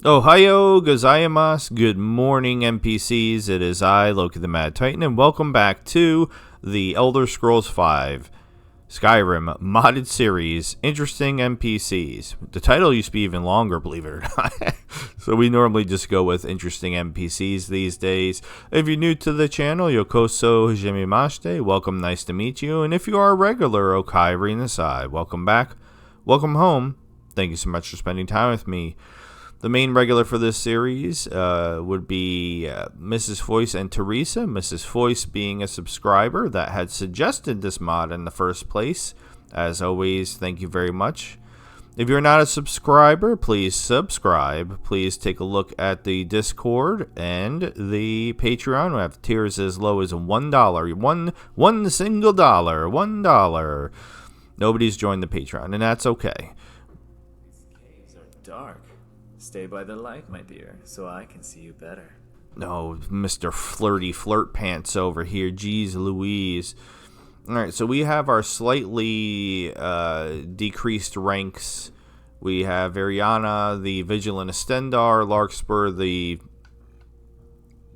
Ohio gozaimasu. Good morning, NPCs. It is I, Loki the Mad Titan, and welcome back to the Elder Scrolls V Skyrim modded series, Interesting NPCs. The title used to be even longer, believe it or not. So we normally just go with Interesting NPCs these days. If you're new to the channel, yokoso hajimemashite, welcome, nice to meet you. And if you are a regular, Okairi Nasai, welcome back, welcome home. Thank you so much for spending time with me. The main regular for this series would be Mrs. Foyce and Teresa. Mrs. Foyce being a subscriber that had suggested this mod in the first place. As always, thank you very much. If you're not a subscriber, please subscribe. Please take a look at the Discord and the Patreon. We have tiers as low as $1. One single dollar. $1. Nobody's joined the Patreon, and that's okay. These caves are dark. Stay by the light, my dear, so I can see you better. No, Mr. Flirty Flirt Pants over here. Jeez Louise. Alright, so we have our slightly decreased ranks. We have Ariana, the Vigilant Estendar, Larkspur, the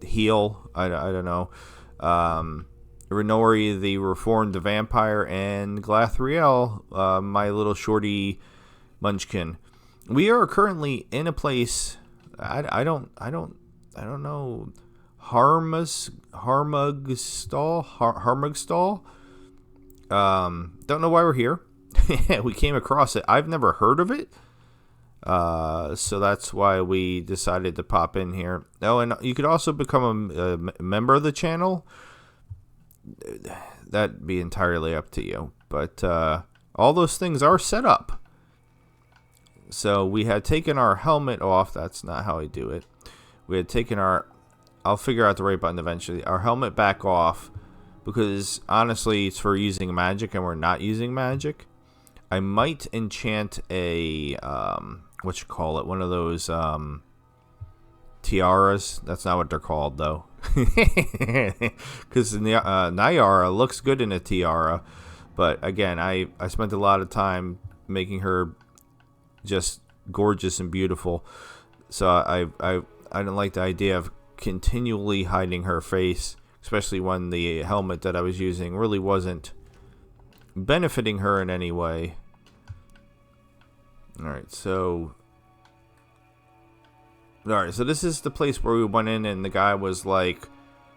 Heel, I don't know, Renori, the Reformed Vampire, and Glathriel, my little shorty munchkin. We are currently in a place I don't know, Harmugstal. Don't know why we're here. We came across it. I've never heard of it. So that's why we decided to pop in here. Oh, and you could also become a member of the channel. That'd be entirely up to you. But all those things are set up. So we had taken our helmet off. That's not how I do it. We had taken I'll figure out the right button eventually. Our helmet back off because honestly it's for using magic and we're not using magic. I might enchant a, one of those tiaras. That's not what they're called though. Because Nayara looks good in a tiara. But again, I spent a lot of time making her just gorgeous and beautiful, so I didn't like the idea of continually hiding her face, especially when the helmet that I was using really wasn't benefiting her in any way. Alright, so this is the place where we went in and the guy was like,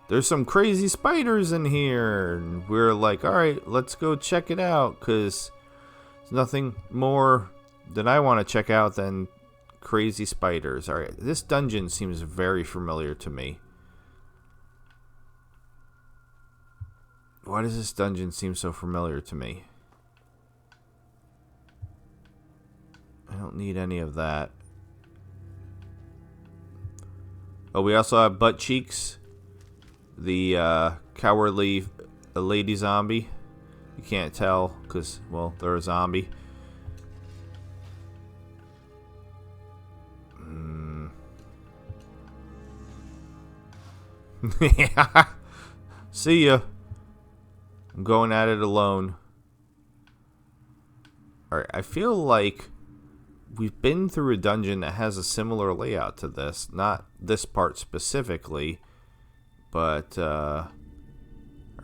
there's some crazy spiders in here, and we're like, alright, let's go check it out, because there's nothing more that I want to check out than crazy spiders. Alright, this dungeon seems very familiar to me. Why does this dungeon seem so familiar to me? I don't need any of that. Oh, we also have Butt Cheeks, the cowardly lady zombie. You can't tell because, well, they're a zombie. See ya. I'm going at it alone. Alright, I feel like we've been through a dungeon that has a similar layout to this. Not this part specifically, but alright,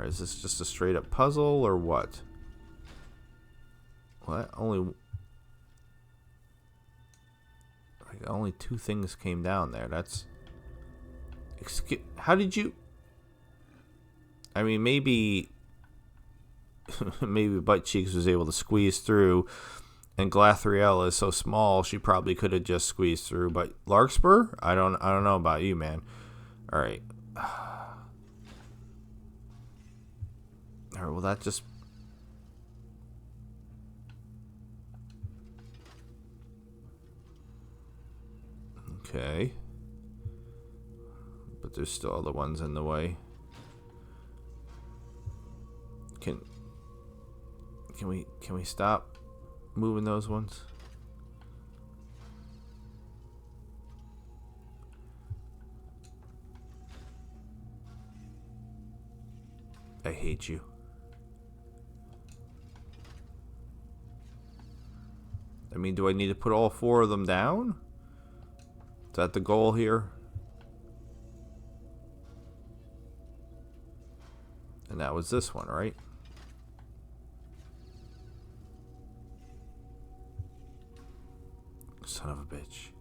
is this just a straight up puzzle or what? What? Only two things came down there. That's... How did you... I mean, maybe Butt Cheeks was able to squeeze through, and Glathriel is so small she probably could have just squeezed through. But Larkspur, I don't know about you, man. All right. All right. Well, that just... Okay. But there's still other ones in the way. Can we stop moving those ones? I hate you. I mean, do I need to put all four of them down that the goal here? And that was this one, right? Son of a bitch.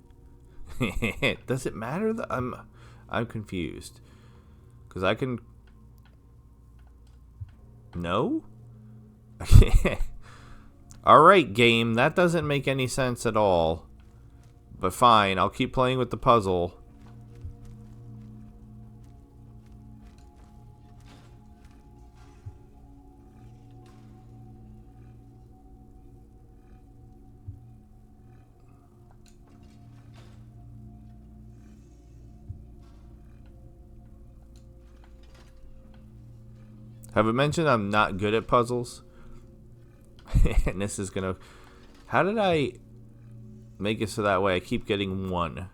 Does it matter that I'm confused? Because I can... No? Alright, game. That doesn't make any sense at all. But fine, I'll keep playing with the puzzle. Have I mentioned I'm not good at puzzles? And this is gonna... How did I make it so that way I keep getting one?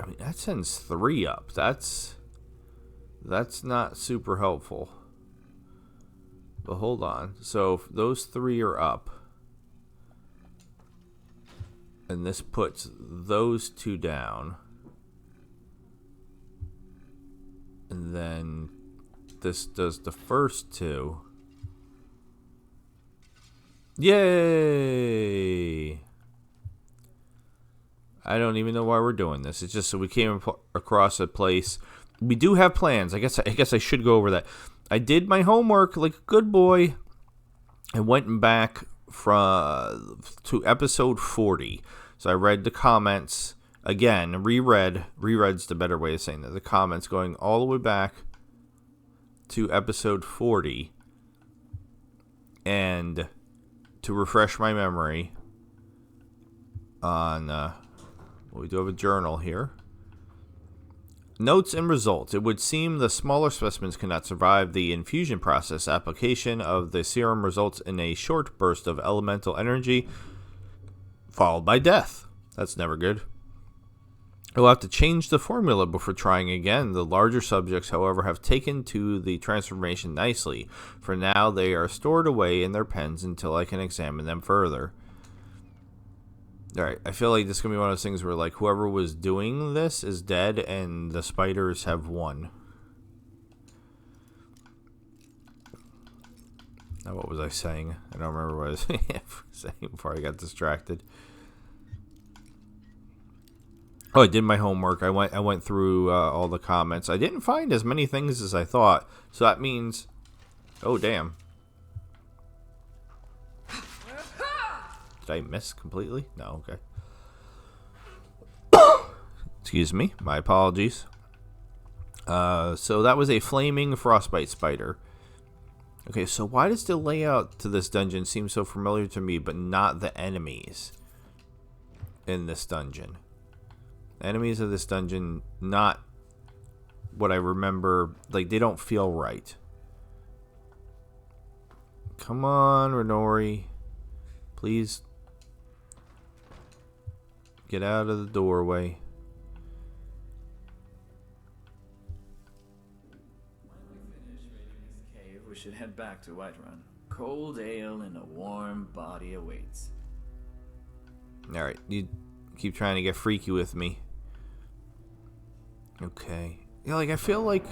I mean, that sends 3 up. That's not super helpful. But hold on. So if those 3 are up, and this puts those 2 down. And then this does the first 2. Yay! I don't even know why we're doing this. It's just so we came across a place. We do have plans. I guess I should go over that. I did my homework like a good boy. I went back to episode 40. So I read the comments again, reread's the better way of saying that. The comments going all the way back to episode 40. And to refresh my memory on, we do have a journal here. Notes and results. It would seem the smaller specimens cannot survive the infusion process. Application of the serum results in a short burst of elemental energy, followed by death. That's never good. We'll have to change the formula before trying again. The larger subjects, however, have taken to the transformation nicely. For now, they are stored away in their pens until I can examine them further. Alright, I feel like this is going to be one of those things where, like, whoever was doing this is dead and the spiders have won. Now, what was I saying? I don't remember what I was saying before I got distracted. Oh, I did my homework. I went through all the comments. I didn't find as many things as I thought. So that means... Oh, damn. Did I miss completely? No, okay. Excuse me. My apologies. So that was a flaming frostbite spider. Okay, so why does the layout to this dungeon seem so familiar to me, but not the enemies in this dungeon? Enemies of this dungeon, not what I remember. Like, they don't feel right. Come on, Renori. Please get out of the doorway. When we finish raiding this cave, we should head back to Whiterun. Cold ale in a warm body awaits. Alright, you keep trying to get freaky with me. Okay. Yeah, like, I feel like...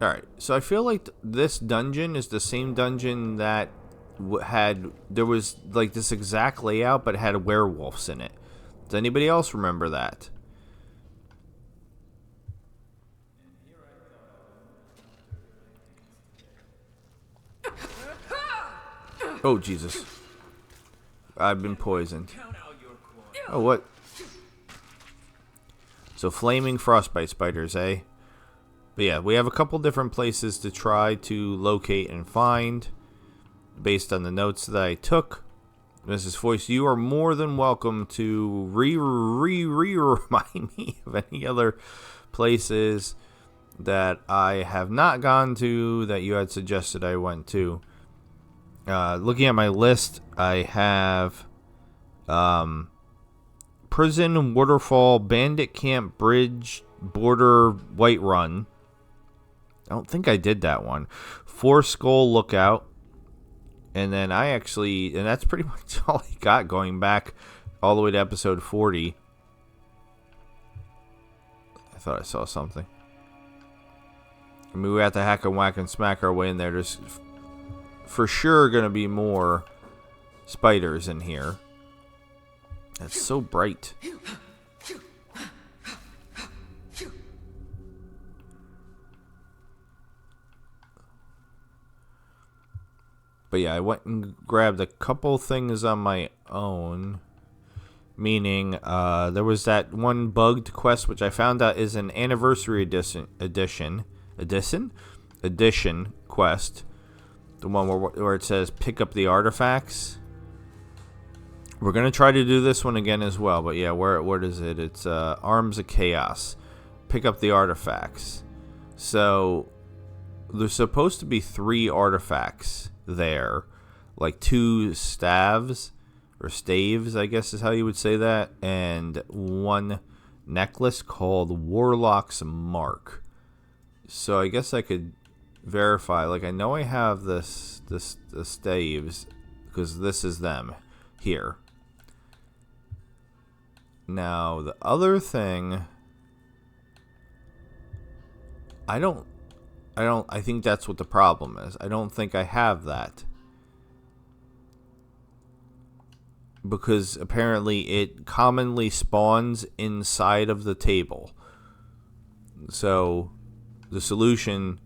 Alright, so I feel like this dungeon is the same dungeon that there was, like, this exact layout, but had werewolves in it. Does anybody else remember that? Oh, Jesus. I've been poisoned. Oh, what? So, flaming frostbite spiders, eh? But yeah, we have a couple different places to try to locate and find based on the notes that I took. Mrs. Foyce, you are more than welcome to remind me of any other places that I have not gone to that you had suggested I went to. Looking at my list, I have Prison, Waterfall, Bandit Camp, Bridge, Border, Whiterun. I don't think I did that one. Four Skull Lookout. And then and that's pretty much all I got going back all the way to episode 40. I thought I saw something. I mean, we have to hack and whack and smack our way in there. There's for sure going to be more spiders in here. That's so bright. But yeah, I went and grabbed a couple things on my own. Meaning, there was that one bugged quest, which I found out is an anniversary edition quest. The one where it says pick up the artifacts. We're going to try to do this one again as well. But yeah, what is it? It's Arms of Chaos. Pick up the artifacts. So, there's supposed to be 3 artifacts there, like 2 staves or staves, I guess is how you would say that, and 1 necklace called Warlock's Mark. So I guess I could verify. Like, I know I have the staves because this is them here. Now the other thing, I think that's what the problem is. I don't think I have that. Because apparently it commonly spawns inside of the table. So the solution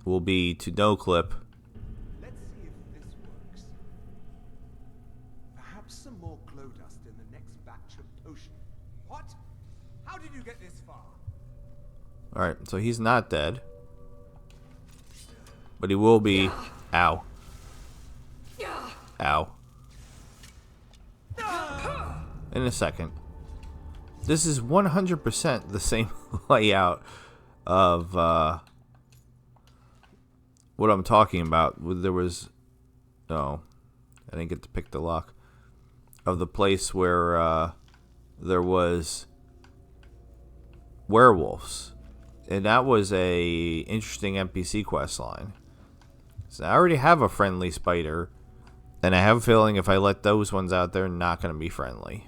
will be to no-clip. Let's see if this works. Perhaps some more glow dust in the next batch of potion. What? How did you get this far? Alright, so he's not dead. But he will be. Ow. Ow. In a second. This is 100% the same layout of what I'm talking about. There was. Oh. I didn't get to pick the lock. Of the place where there was werewolves. And that was a interesting NPC quest line. So I already have a friendly spider. And I have a feeling if I let those ones out, they're not going to be friendly.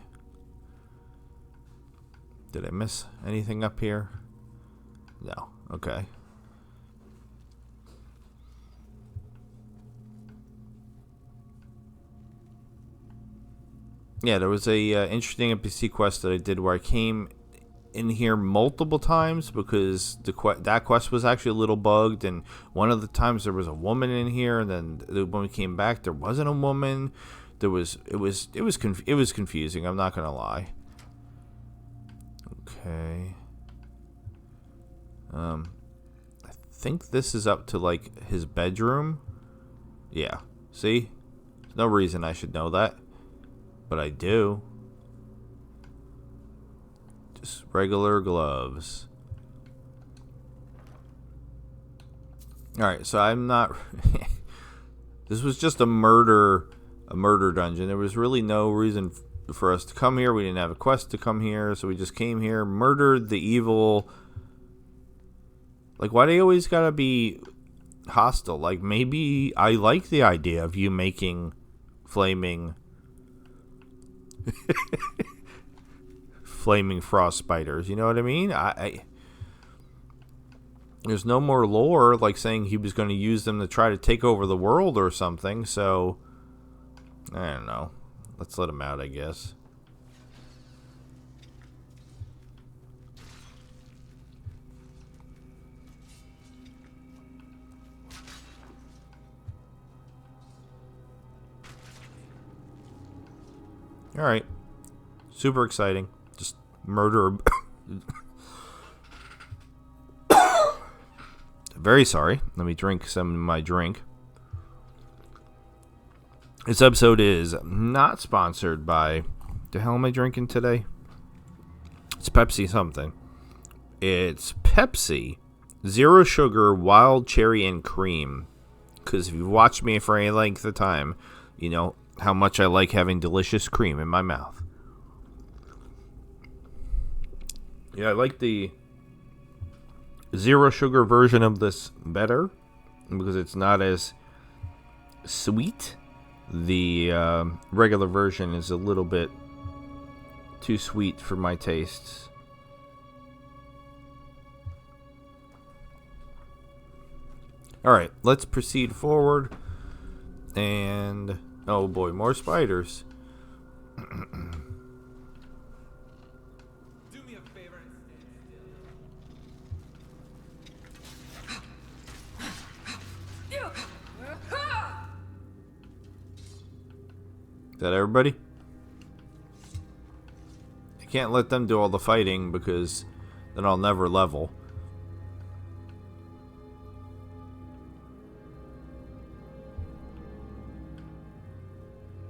Did I miss anything up here? No. Okay. Yeah, there was a interesting NPC quest that I did where I came in here multiple times because that quest was actually a little bugged, and one of the times there was a woman in here, and then when we came back there wasn't a woman. It was confusing, I'm not gonna lie. Okay. I think this is up to like his bedroom. Yeah. See? There's no reason I should know that, but I do. Just regular gloves. Alright, so I'm not. This was just a murder dungeon. There was really no reason for us to come here. We didn't have a quest to come here, so we just came here, murdered the evil. Like, why do they always gotta be hostile? Like, maybe I like the idea of you making flaming frost spiders, you know what I mean? There's no more lore like saying he was going to use them to try to take over the world or something, so I don't know. Let's let him out, I guess. Alright. Super exciting. Just murder. Very sorry. Let me drink some of my drink. This episode is not sponsored by. The hell am I drinking today? It's Pepsi something. It's Pepsi Zero Sugar Wild Cherry and Cream. Because if you've watched me for any length of time, you know how much I like having delicious cream in my mouth. Yeah, I like the zero sugar version of this better because it's not as sweet. The regular version is a little bit too sweet for my tastes. Alright, let's proceed forward. And, oh boy, more spiders. Do me a favor and stand still. Is that everybody? I can't let them do all the fighting because then I'll never level.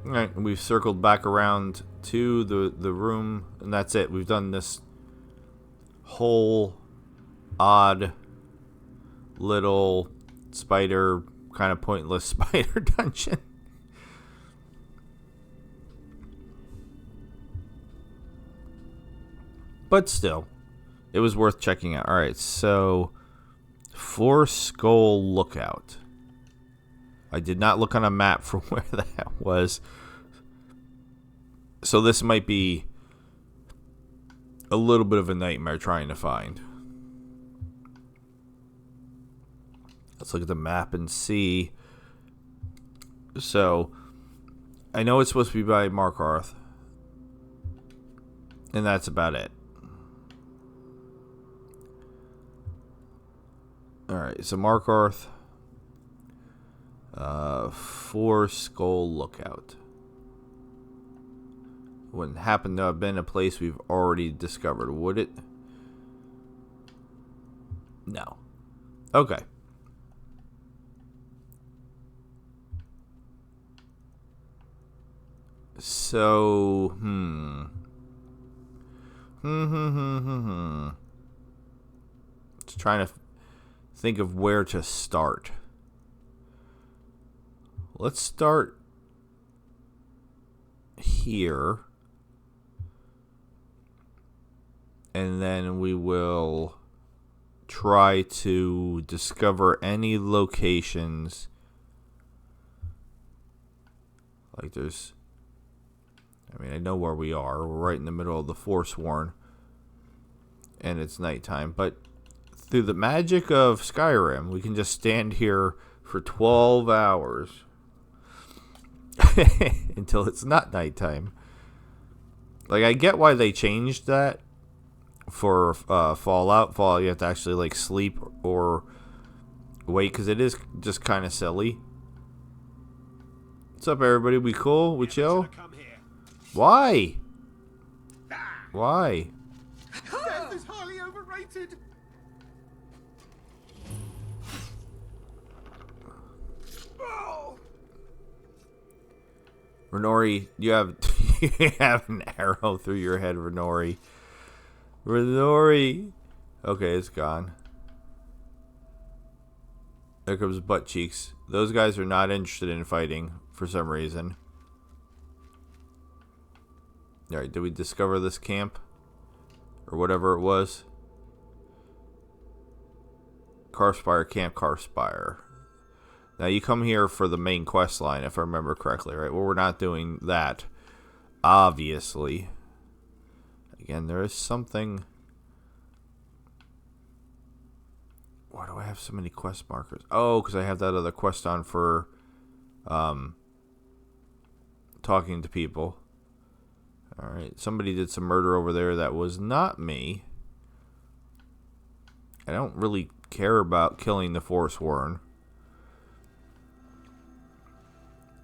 Alright, we've circled back around to the room, and that's it. We've done this whole odd little spider, kind of pointless spider dungeon. But still, it was worth checking out. Alright, so Four Skull Lookout. I did not look on a map for where that was. So this might be a little bit of a nightmare trying to find. Let's look at the map and see. So, I know it's supposed to be by Markarth. And that's about it. Alright, so Markarth. Four Skull Lookout. Wouldn't happen to have been a place we've already discovered, would it? No. Okay. So, Just trying to think of where to start. Let's start here. And then we will try to discover any locations. Like there's... I mean, I know where we are. We're right in the middle of the Forsworn. And it's nighttime. But through the magic of Skyrim, we can just stand here for 12 hours. Until it's not nighttime. Like, I get why they changed that for Fallout. Fallout, you have to actually, like, sleep or wait, because it is just kind of silly. What's up, everybody? We cool? We chill? Why? Why? Death is highly overrated. Renori, you have you have an arrow through your head, Renori. Renori. Okay, it's gone. There comes Butt Cheeks. Those guys are not interested in fighting for some reason. Alright, did we discover this camp? Or whatever it was? Carspire Camp Carspire. Now, you come here for the main quest line, if I remember correctly, right? Well, we're not doing that, obviously. Again, there is something... Why do I have so many quest markers? Oh, because I have that other quest on for talking to people. Alright, somebody did some murder over there that was not me. I don't really care about killing the Forsworn.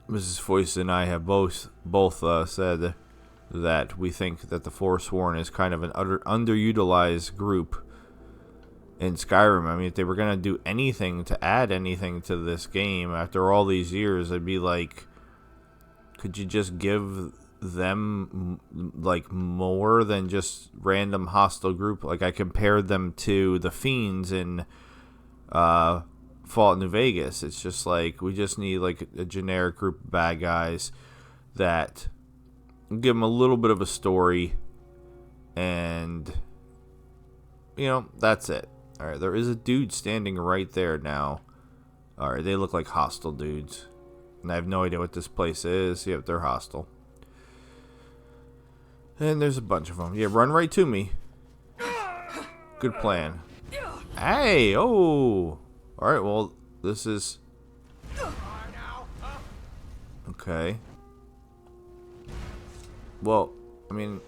Mrs. Foyce and I have both said that we think that the Forsworn is kind of an underutilized group in Skyrim. I mean, if they were going to do anything to add anything to this game after all these years, I'd be like, could you just give them like more than just random hostile group? Like, I compared them to the Fiends in Fallout New Vegas. It's just like, we just need like a generic group of bad guys that give them a little bit of a story, and you know, that's it. Alright, there is a dude standing right there now. Alright, they look like hostile dudes. And I have no idea what this place is. Yep, they're hostile. And there's a bunch of them. Yeah, run right to me. Good plan. Hey, oh. Alright, well, this is... Okay. Well, I mean...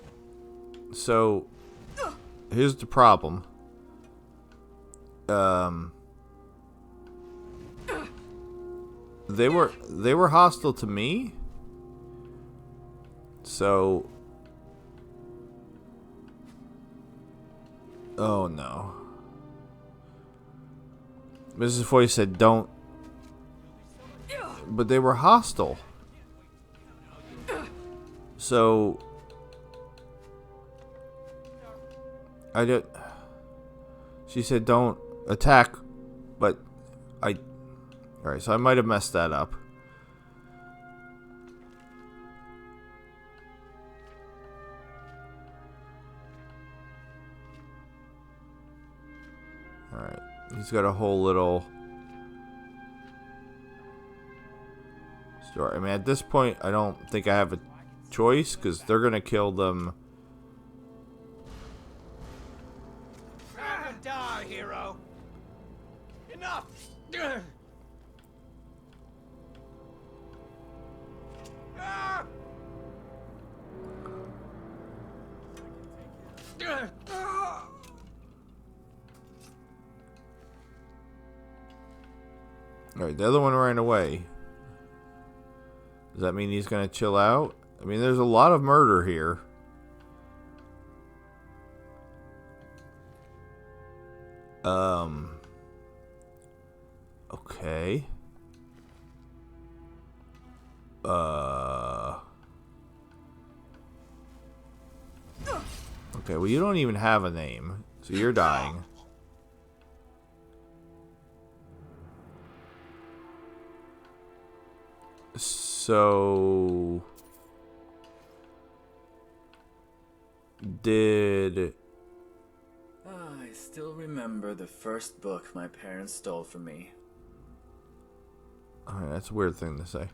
So... Here's the problem. They were hostile to me. So... Oh no. Mrs. Foy said don't... But they were hostile. So... I did... She said don't attack, but I... Alright, so I might have messed that up. Alright, he's got a whole little... story. I mean, at this point, I don't think I have a choice, because they're going to kill them. Die, hero. Enough. Alright, the other one ran away. Does that mean he's going to chill out? I mean, there's a lot of murder here. Okay. Okay, well, you don't even have a name, so you're dying. So... Did... I still remember the first book my parents stole from me. Alright, that's a weird thing to say.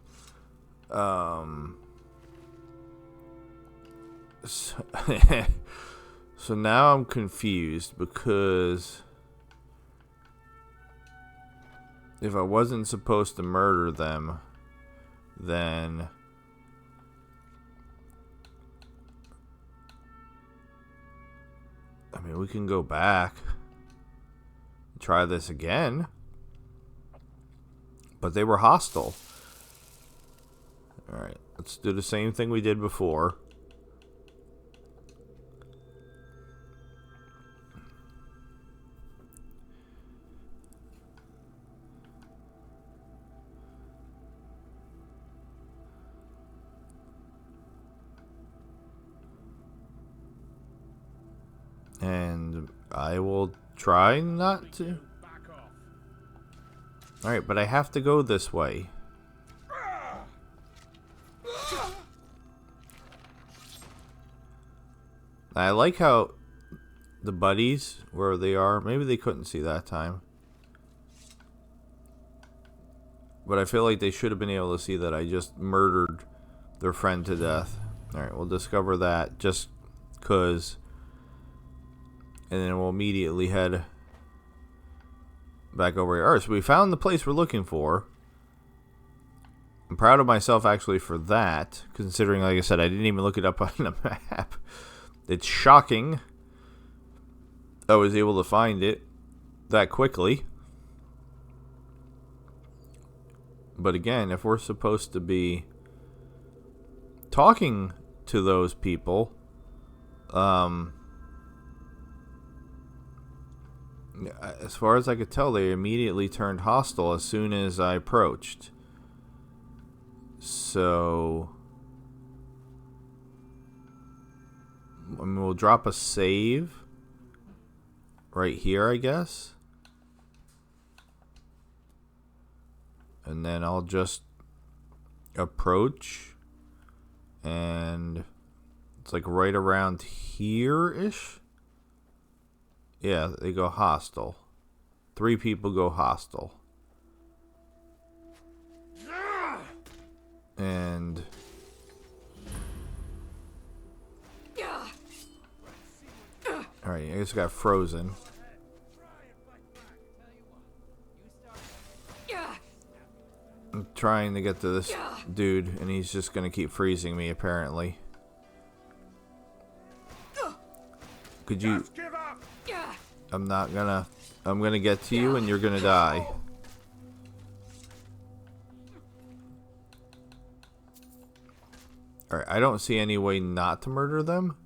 So now I'm confused because if I wasn't supposed to murder them, then I mean, we can go back and try this again. But they were hostile. Alright, let's do the same thing we did before. And I will try not to. Alright, but I have to go this way. I like how the buddies, where they are, maybe they couldn't see that time. But I feel like they should have been able to see that I just murdered their friend to death. Alright, we'll discover that just because. And then we'll immediately head back over here. Alright, so we found the place we're looking for. I'm proud of myself actually for that, considering, like I said, I didn't even look it up on the map. It's shocking I was able to find it that quickly. But again, if we're supposed to be talking to those people, as far as I could tell, they immediately turned hostile as soon as I approached. So, I mean, we'll drop a save right here, I guess. And then I'll just approach. And it's like right around here-ish. Yeah, they go hostile. 3 people go hostile. And alright, I just got frozen. I'm trying to get to this dude, and he's just gonna keep freezing me, apparently. Could you... I'm gonna get to you, and you're gonna die. Alright, I don't see any way not to murder them.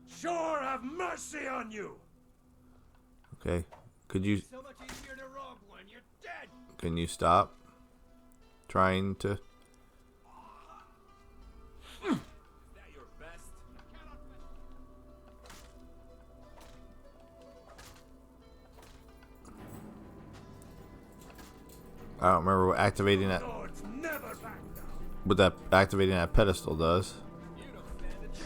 Sure, have mercy on you. Okay, could you... So much easier to rob when you're dead. Can you stop trying to... Is that your best? I don't remember what activating that... Lords never back down. What that activating that pedestal does. You don't stand a chance.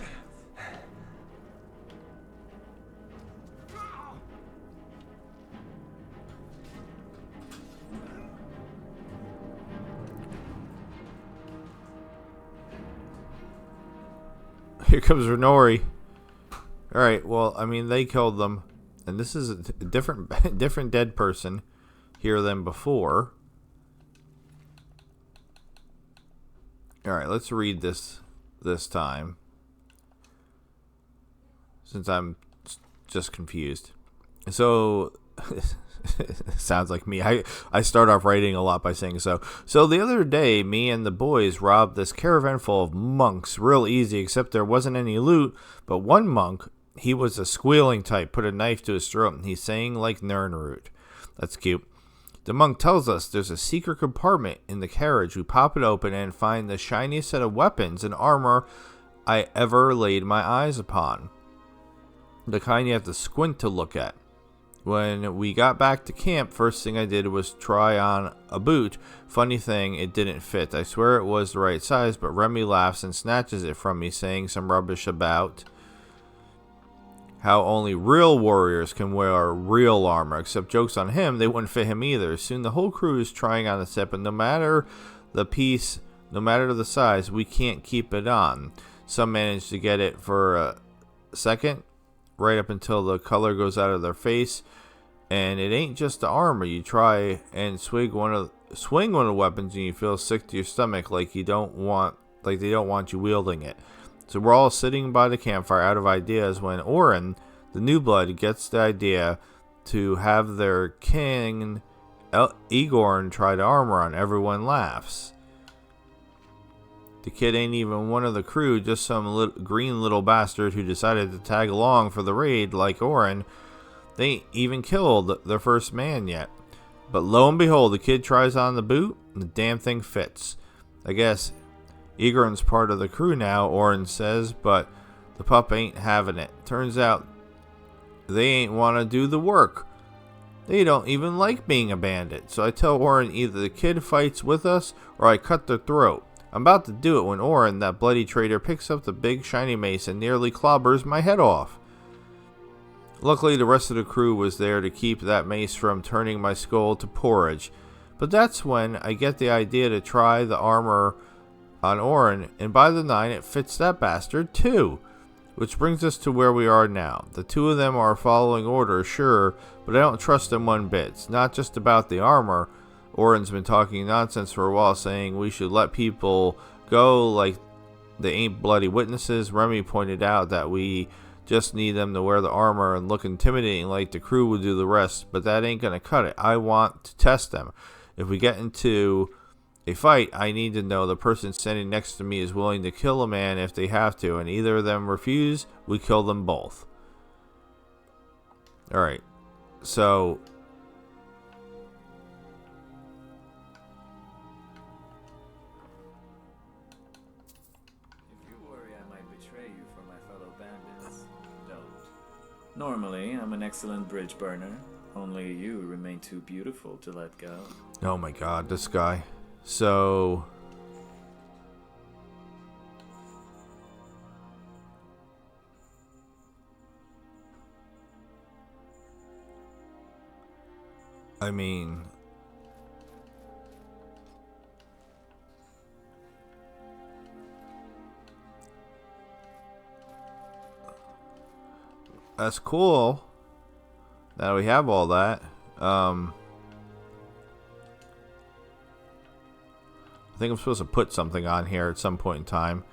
Here comes Renori. Alright, well, I mean, they killed them. And this is a different dead person here than before. Alright, let's read this time. Since I'm just confused. So, sounds like me. I start off writing a lot by saying so. So the other day, me and the boys robbed this caravan full of monks real easy, except there wasn't any loot. But one monk, he was a squealing type, put a knife to his throat, and he's saying like Nernroot. That's cute. The monk tells us there's a secret compartment in the carriage. We pop it open and find the shiniest set of weapons and armor I ever laid my eyes upon. The kind you have to squint to look at. When we got back to camp, first thing I did was try on a boot. Funny thing, it didn't fit. I swear it was the right size, but Remy laughs and snatches it from me, saying some rubbish about how only real warriors can wear real armor. Except jokes on him, they wouldn't fit him either. Soon the whole crew is trying on the set, but no matter the piece, no matter the size, we can't keep it on. Some manage to get it for a second, right up until the color goes out of their face. And it ain't just the armor. You try and swing one of the weapons and you feel sick to your stomach, like they don't want you wielding it. So we're all sitting by the campfire out of ideas when Orin, the new blood, gets the idea to have their king Igorn try the armor on. Everyone laughs. The kid ain't even one of the crew, just some green little bastard who decided to tag along for the raid like Orin. They ain't even killed their first man yet. But lo and behold, the kid tries on the boot, and the damn thing fits. I guess Igorn's part of the crew now, Orin says, but the pup ain't having it. Turns out they ain't want to do the work. They don't even like being a bandit. So I tell Orin either the kid fights with us or I cut their throat. I'm about to do it when Orin, that bloody traitor, picks up the big shiny mace and nearly clobbers my head off. Luckily, the rest of the crew was there to keep that mace from turning my skull to porridge. But that's when I get the idea to try the armor on Orin, and by the 9 it fits that bastard too. Which brings us to where we are now. The two of them are following orders, sure, but I don't trust them one bit. It's not just about the armor. Orin's been talking nonsense for a while, saying we should let people go like they ain't bloody witnesses. Remy pointed out that we just need them to wear the armor and look intimidating like the crew would do the rest, but that ain't gonna cut it. I want to test them. If we get into a fight, I need to know the person standing next to me is willing to kill a man if they have to, and either of them refuse, we kill them both. Alright, so If you worry I might betray you for my fellow bandits, don't. Normally, I'm an excellent bridge burner. Only you remain too beautiful to let go. oh my god, this guy. So I mean, that's cool. Now we have all that. I think I'm supposed to put something on here at some point in time.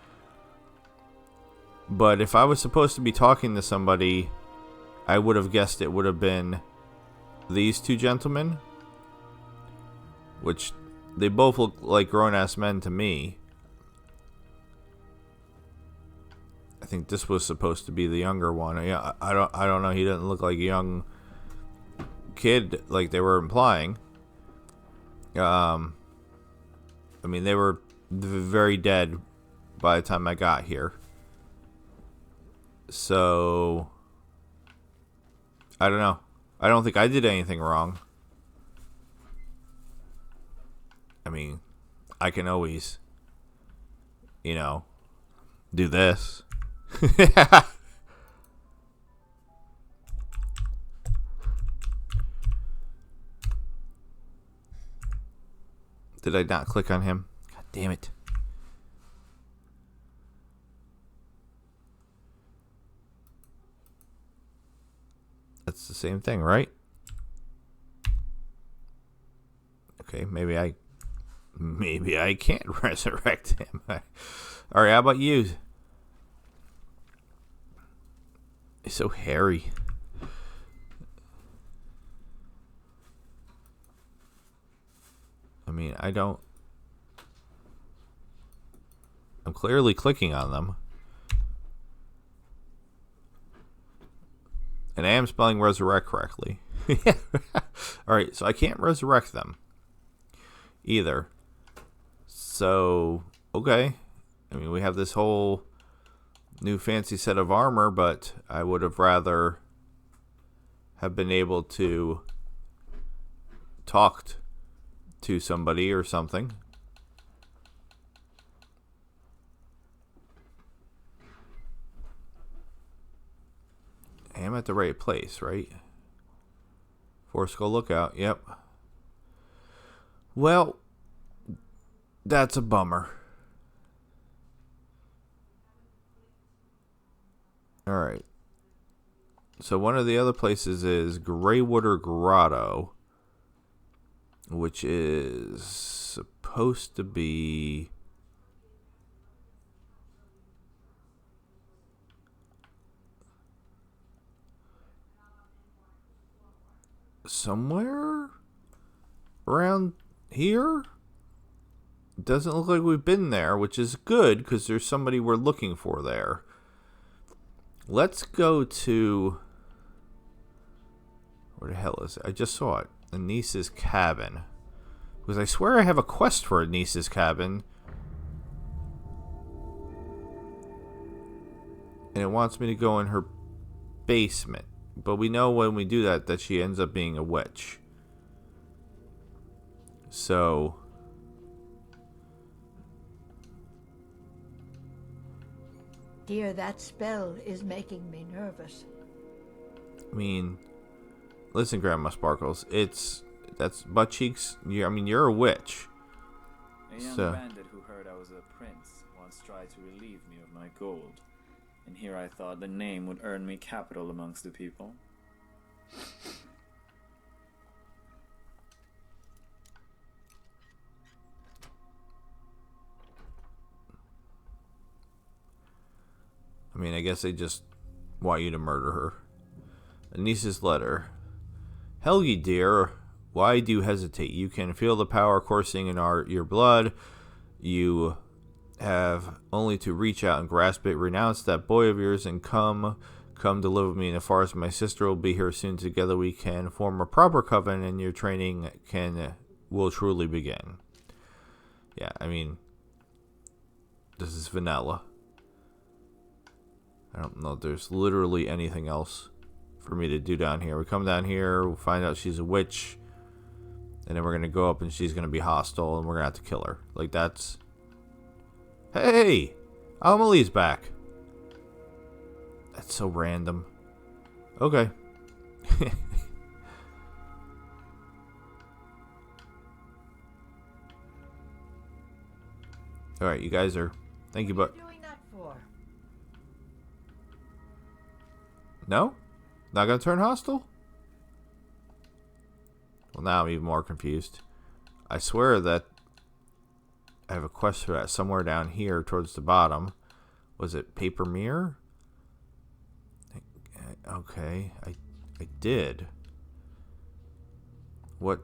But if I was supposed to be talking to somebody, I would have guessed it would have been these two gentlemen. Which, they both look like grown-ass men to me. I think this was supposed to be the younger one. Yeah, I don't know. He doesn't look like a young kid like they were implying. I mean, they were very dead by the time I got here. So, I don't know. I don't think I did anything wrong. I mean, I can always, you know, do this. Did I not click on him? God damn it. That's the same thing, right? Okay, maybe I can't resurrect him. Alright, how about you? He's so hairy. I mean, I'm clearly clicking on them. And I am spelling resurrect correctly. Alright, so I can't resurrect them either. So, okay. I mean, we have this whole new fancy set of armor, but I would have rather have been able to talk to somebody or something. I am at the right place, right? Four Skull Lookout, yep. Well, that's a bummer. Alright. So one of the other places is Greywater Grotto, which is supposed to be somewhere around here. Doesn't look like we've been there, which is good because there's somebody we're looking for there. Let's go to, where the hell is it? I just saw it. Anisa's cabin. Because I swear I have a quest for Anisa's cabin. And it wants me to go in her basement. But we know when we do that she ends up being a witch. So, Dear, that spell is making me nervous. I mean, listen, Grandma Sparkles, that's butt cheeks. You're a witch. A young bandit who heard I was a prince once tried to relieve me of my gold. And here I thought the name would earn me capital amongst the people. I mean, I guess they just want you to murder her. Anisa's letter. Helgi, dear, why do you hesitate? You can feel the power coursing in your blood. You have only to reach out and grasp it. Renounce that boy of yours and come to live with me in the forest. My sister will be here soon. Together we can form a proper covenant and your training will truly begin. Yeah, I mean, this is vanilla. I don't know if there's literally anything else for me to do down here. We come down here, we'll find out she's a witch, and then we're going to go up and she's going to be hostile and we're going to have to kill her. Like, that's... Hey! Amelie's back. That's so random. Okay. Alright, you guys are... Thank you, but... What are you doing that for? No? Not gonna turn hostile? Well, now I'm even more confused. I swear that I have a quest for that somewhere down here towards the bottom. Was it paper mirror? Okay, I did. What?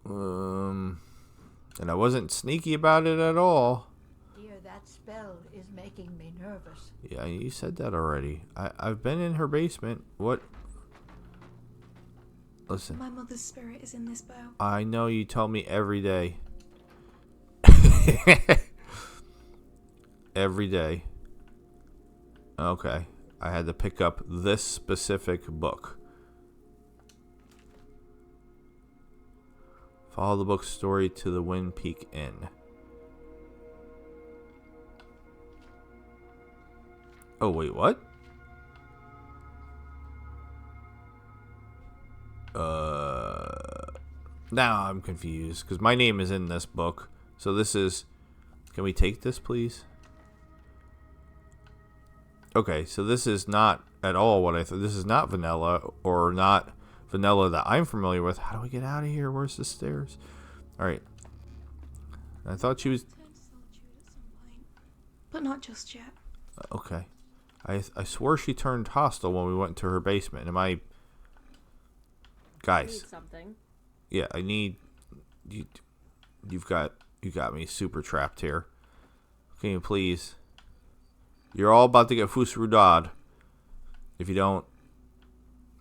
And I wasn't sneaky about it at all. Dear, that spell is making me nervous. Yeah, you said that already. I've been in her basement. What? Listen. My mother's spirit is in this bow. I know you tell me every day. Every day. Okay. I had to pick up this specific book. Follow the book's story to the Wind Peak Inn. Oh, wait, what? Now I'm confused because my name is in this book. So this is... Can we take this, please? Okay, so this is not at all what I thought. This is not vanilla, or not vanilla that I'm familiar with. How do we get out of here? Where's the stairs? Alright. I thought she was... Turn to solitude at some point, but not just yet. Okay. I swore she turned hostile when we went to her basement. Am I... Guys. Need something. Yeah, I need... You got me super trapped here. Can you please... You're all about to get fusrudad. If you don't...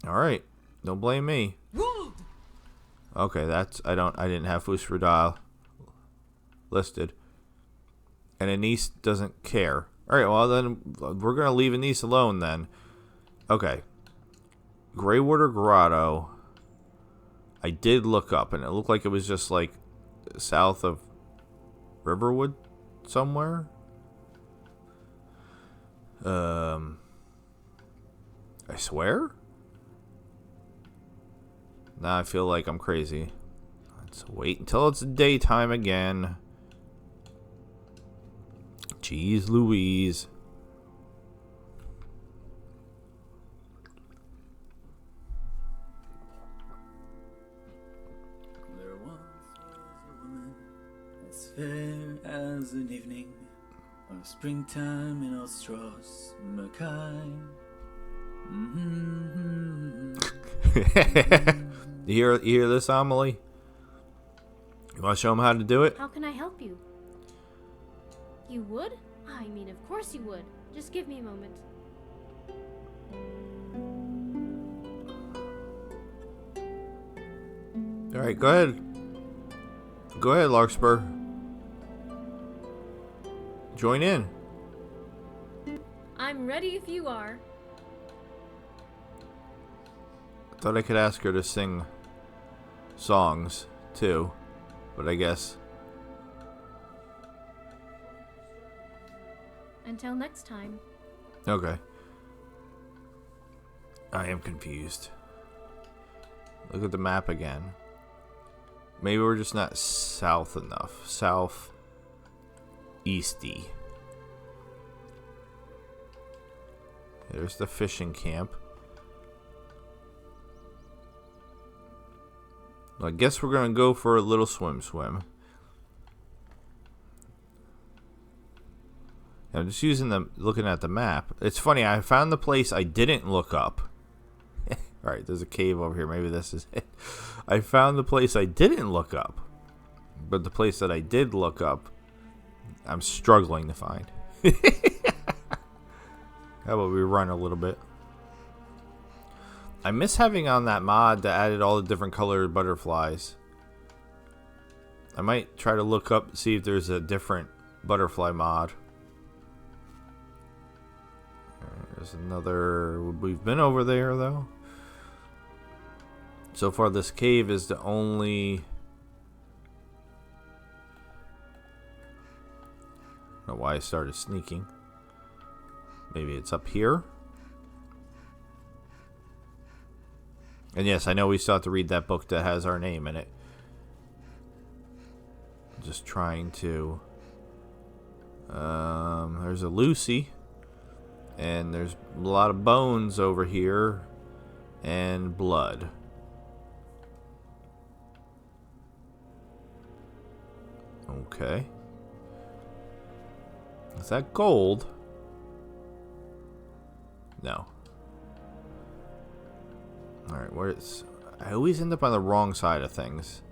Alright. Don't blame me. Okay, that's... I didn't have fusrudad listed. And Anise doesn't care. Alright, well then... We're gonna leave Anise alone then. Okay. Greywater Grotto. I did look up, and it looked like it was just like... south of... Riverwood? Somewhere? I swear? Now I feel like I'm crazy. Let's wait until it's daytime again. Jeez Louise. There once was a woman as fair as an evening of springtime in Ostros, Mackay. You hear this, Amelie? You want to show them how to do it? How can I help you? You would? I mean, of course you would. Just give me a moment. Alright, go ahead. Go ahead, Larkspur. Join in. I'm ready if you are. Thought I could ask her to sing songs too, but I guess. Until next time. Okay. I am confused. Look at the map again. Maybe we're just not south enough. South easty. There's the fishing camp. Well, I guess we're gonna go for a little swim. I'm just looking at the map. It's funny, I found the place I didn't look up. Alright, there's a cave over here. Maybe this is it. I found the place I didn't look up. But the place that I did look up, I'm struggling to find. How about we run a little bit? I miss having on that mod that added all the different colored butterflies. I might try to look up, see if there's a different butterfly mod. There's another... We've been over there, though. So far, this cave is the only... I don't know why I started sneaking. Maybe it's up here. And yes, I know we still have to read that book that has our name in it. Just trying to... there's a Lucy. And there's a lot of bones over here. And blood. Okay. Is that gold? No. Alright, where's... I always end up on the wrong side of things.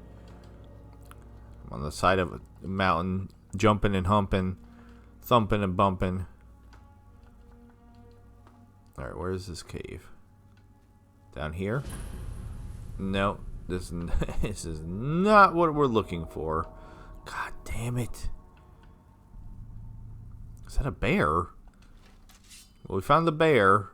I'm on the side of a mountain, jumping and humping, thumping and bumping. Alright, where's this cave? Down here? No, this is not what we're looking for. God damn it. Is that a bear? Well, we found the bear.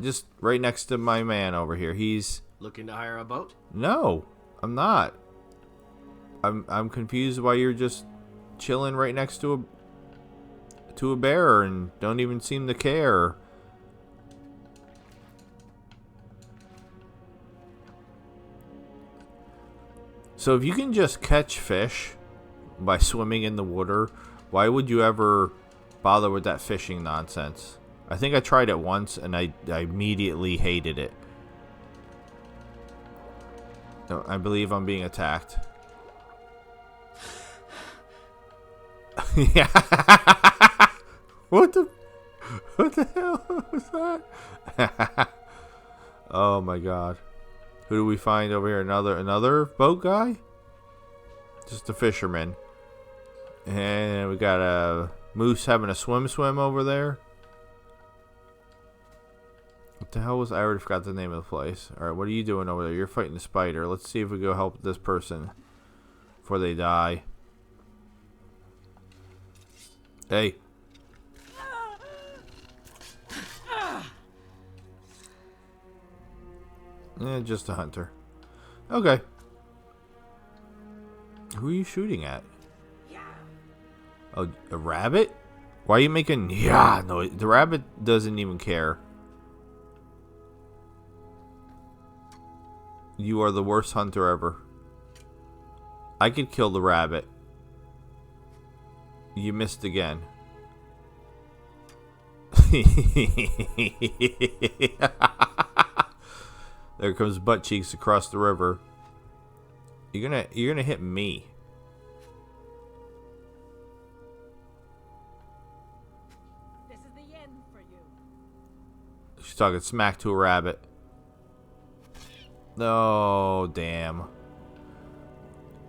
Just right next to my man over here. He's... Looking to hire a boat? No, I'm not. I'm confused why you're just chilling right next to a bear and don't even seem to care. So if you can just catch fish by swimming in the water, why would you ever bother with that fishing nonsense? I think I tried it once and I immediately hated it. No, I believe I'm being attacked. Yeah. What the hell was that? Oh my god. Who do we find over here? Another boat guy? Just a fisherman. And we got a moose having a swim over there. What the hell was... I already forgot the name of the place. Alright, what are you doing over there? You're fighting the spider. Let's see if we go help this person before they die. Hey. Just a hunter. Okay. Who are you shooting at? Oh, a rabbit? Why are you making... Yeah, no, the rabbit doesn't even care. You are the worst hunter ever. I could kill the rabbit. You missed again. There comes butt cheeks across the river. You're gonna hit me. This is the end for you. She's talking smack to a rabbit. Oh, damn.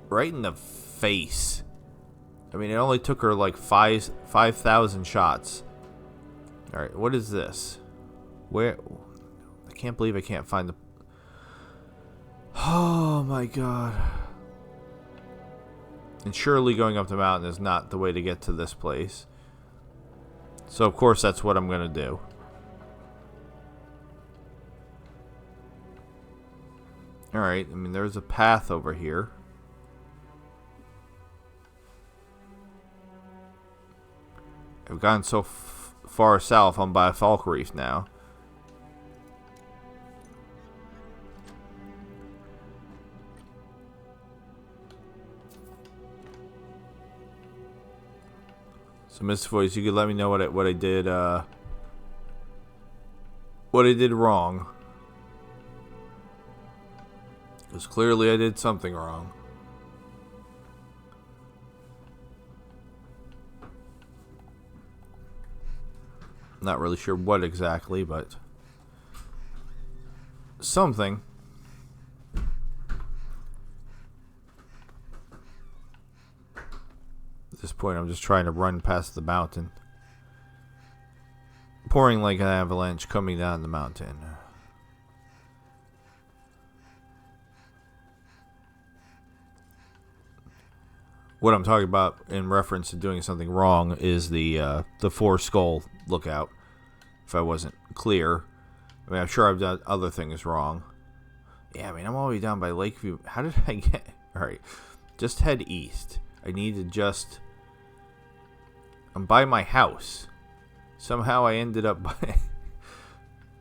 Right in the face. I mean, it only took her like 5,000 shots. Alright, what is this? Where... I can't believe I can't find the... Oh my god. And surely going up the mountain is not the way to get to this place. So of course that's what I'm gonna do. Alright, I mean there's a path over here. I've gone so far south, I'm by Falk Reef now. So, Mr. Voice, you could let me know what I did wrong. Because clearly I did something wrong. Not really sure what exactly, but something. At this point, I'm just trying to run past the mountain. Pouring like an avalanche coming down the mountain. What I'm talking about in reference to doing something wrong is the Four Skull lookout. If I wasn't clear. I mean, I'm sure I've done other things wrong. Yeah, I mean, I'm all the way down by Lakeview. How did I get... Alright, just head east. I need to just... I'm by my house. Somehow I ended up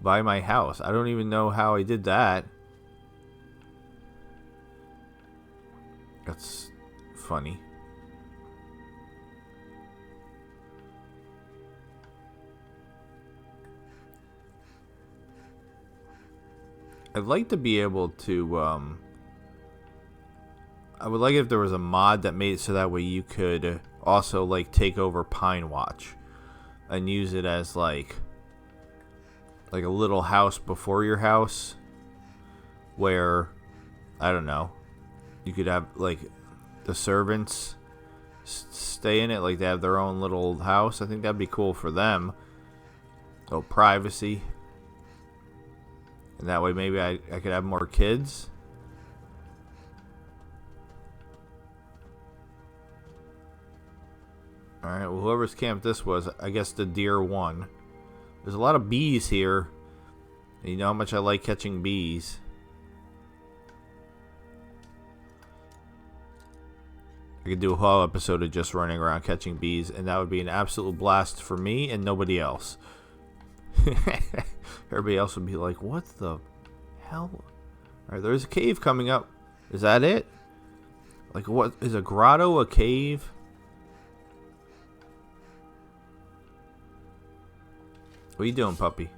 by my house. I don't even know how I did that. That's funny. I'd like to be able to, I would like if there was a mod that made it so that way you could also, like, take over Pine Watch and use it as, like a little house before your house where, I don't know, you could have, like, the servants stay in it, like they have their own little house. I think that'd be cool for them. Oh, privacy. And that way maybe I could have more kids. Alright, well, whoever's camp this was, I guess the deer won. There's a lot of bees here. And you know how much I like catching bees. I could do a whole episode of just running around catching bees, and that would be an absolute blast for me and nobody else. Everybody else would be like, what the hell? Alright, there's a cave coming up. Is that it? Like, what? Is a grotto a cave? What are you doing, puppy?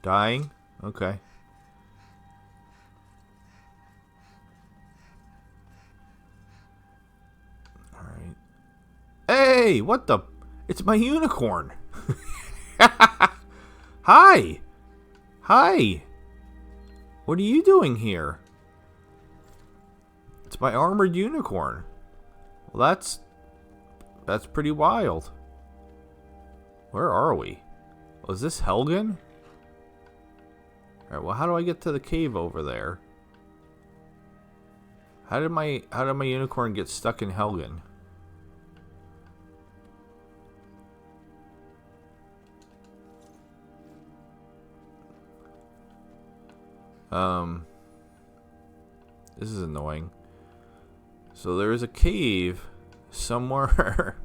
Dying? Okay. Alright. Hey! What the? It's my unicorn! Hi! Hi! What are you doing here? It's my armored unicorn. Well, that's pretty wild. Where are we? Oh, is this Helgen? Alright, well, how do I get to the cave over there? How did my unicorn get stuck in Helgen? This is annoying. So there is a cave somewhere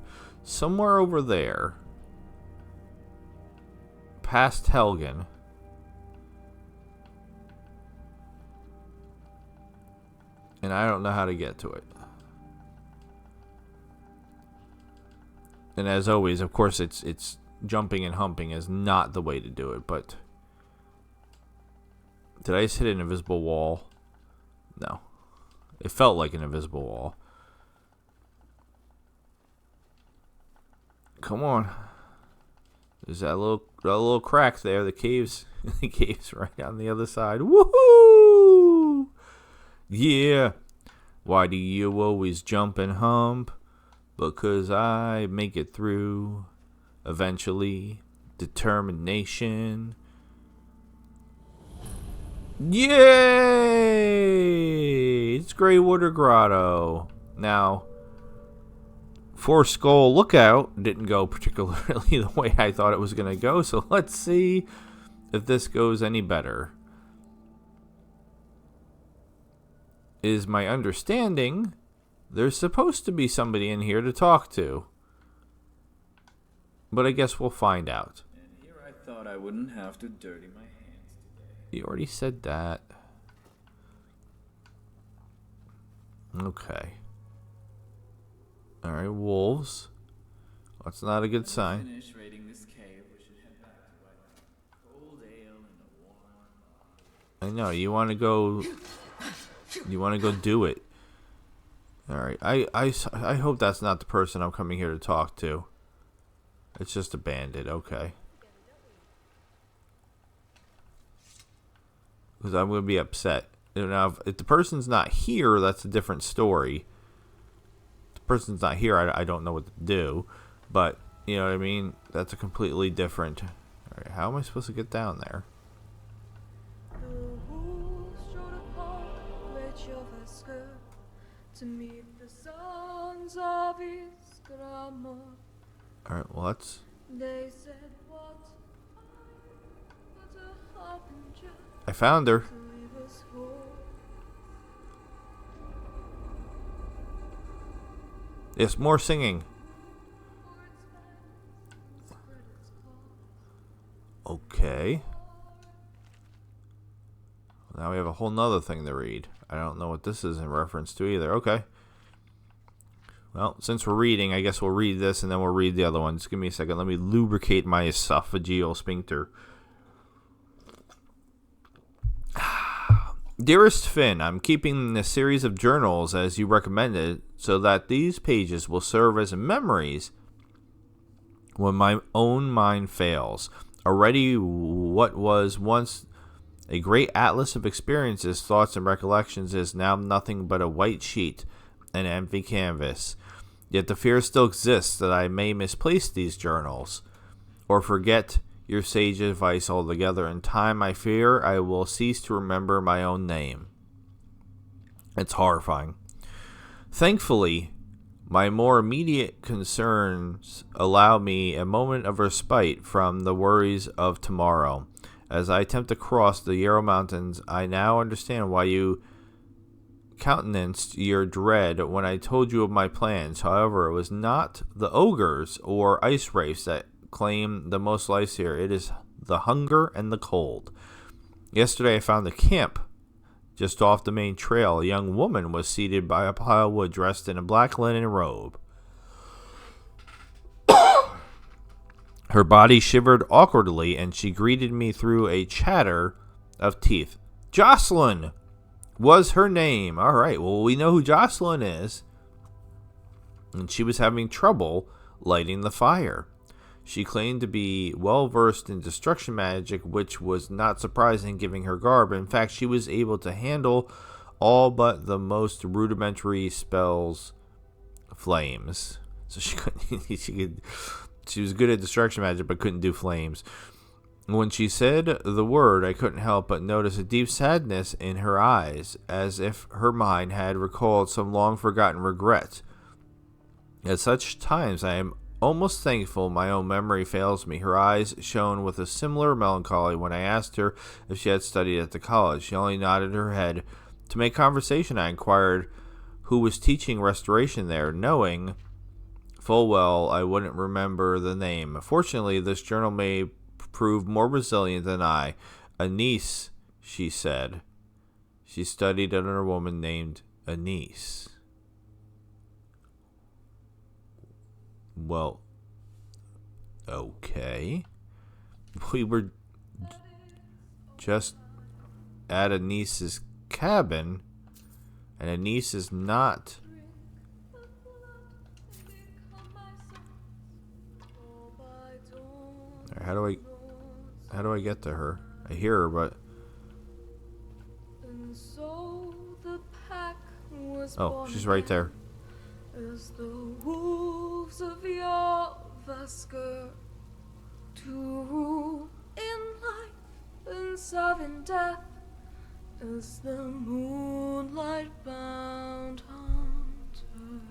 somewhere over there past Helgen. And I don't know how to get to it. And as always, of course, it's jumping and humping is not the way to do it, but did I just hit an invisible wall? No. It felt like an invisible wall. Come on. There's that little crack there. The cave's right on the other side. Woohoo! Yeah. Why do you always jump and hump? Because I make it through. Eventually. Determination. Yay! It's Greywater Grotto. Now, Four Skull Lookout didn't go particularly the way I thought it was going to go, so let's see if this goes any better. Is my understanding there's supposed to be somebody in here to talk to. But I guess we'll find out. And here I thought I wouldn't have to dirty my hands today. You already said that. Okay. Alright, wolves. That's not a good sign. Finish raiding this cave. We should head back to my cold ale and a warm body. I know, you want to go do it. Alright, I hope that's not the person I'm coming here to talk to. It's just a bandit, okay. Because I'm going to be upset. Now, if the person's not here, that's a different story. If the person's not here, I don't know what to do. But, you know what I mean? That's a completely different... Alright, how am I supposed to get down there? Alright, well, that's... They said what? But a harbinger I found her. to leave us whole. Yes, more singing. For its fans spread its call. Okay. Well, Now we have a whole nother thing to read. I don't know what this is in reference to either. Okay. Well, since we're reading, I guess we'll read this and then we'll read the other one. Just give me a second. Let me lubricate my esophageal sphincter. Dearest Finn, I'm keeping a series of journals as you recommended so that these pages will serve as memories when my own mind fails. Already what was once a great atlas of experiences, thoughts, and recollections is now nothing but a white sheet, an empty canvas. Yet the fear still exists that I may misplace these journals, or forget your sage advice altogether. In time, I fear I will cease to remember my own name. It's horrifying. Thankfully, my more immediate concerns allow me a moment of respite from the worries of tomorrow. As I attempt to cross the Yarrow Mountains, I now understand why you countenanced your dread when I told you of my plans. However, it was not the ogres or ice wraiths that claim the most lives here. It is the hunger and the cold. Yesterday I found a camp just off the main trail. A young woman was seated by a pile of wood dressed in a black linen robe. Her body shivered awkwardly, and she greeted me through a chatter of teeth. Jocelyn was her name. All right, well, we know who Jocelyn is. And she was having trouble lighting the fire. She claimed to be well versed in destruction magic, which was not surprising given her garb. In fact, she was able to handle all but the most rudimentary spells, flames. So she was good at destruction magic, but couldn't do flames. When she said the word, I couldn't help but notice a deep sadness in her eyes, as if her mind had recalled some long-forgotten regret. At such times, I am almost thankful my own memory fails me. Her eyes shone with a similar melancholy when I asked her if she had studied at the college. She only nodded her head. To make conversation, I inquired who was teaching restoration there, knowing full well I wouldn't remember the name. Fortunately, this journal may prove more resilient than I. A niece, she said. She studied under a woman named Anise. Well, okay. We were just at Anise's cabin, and Anise is not. How do I get to her? I hear her, but oh, she's right there. As the wolves of your Vasker, to rule in life and serve in death, as the moonlight bound hunter.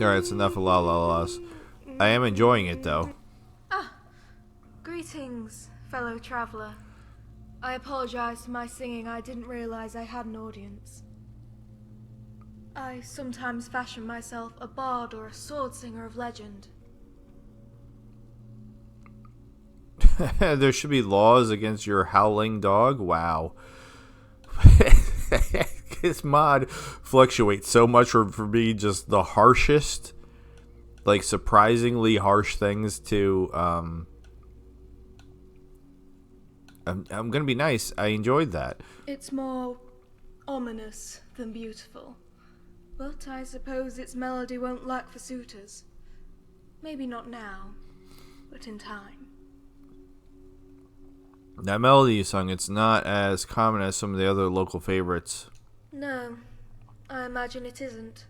Alright, it's enough of la la la's. I am enjoying it though. Greetings, fellow traveler. I apologize for my singing. I didn't realize I had an audience. I sometimes fashion myself a bard or a sword singer of legend. There should be laws against your howling dog? Wow. This mod fluctuates so much for me, just the harshest, like surprisingly harsh things to I'm gonna be nice. I enjoyed that. It's more ominous than beautiful. But I suppose its melody won't lack for suitors. Maybe not now, but in time. That melody you sung, it's not as common as some of the other local favorites. No, I imagine it isn't.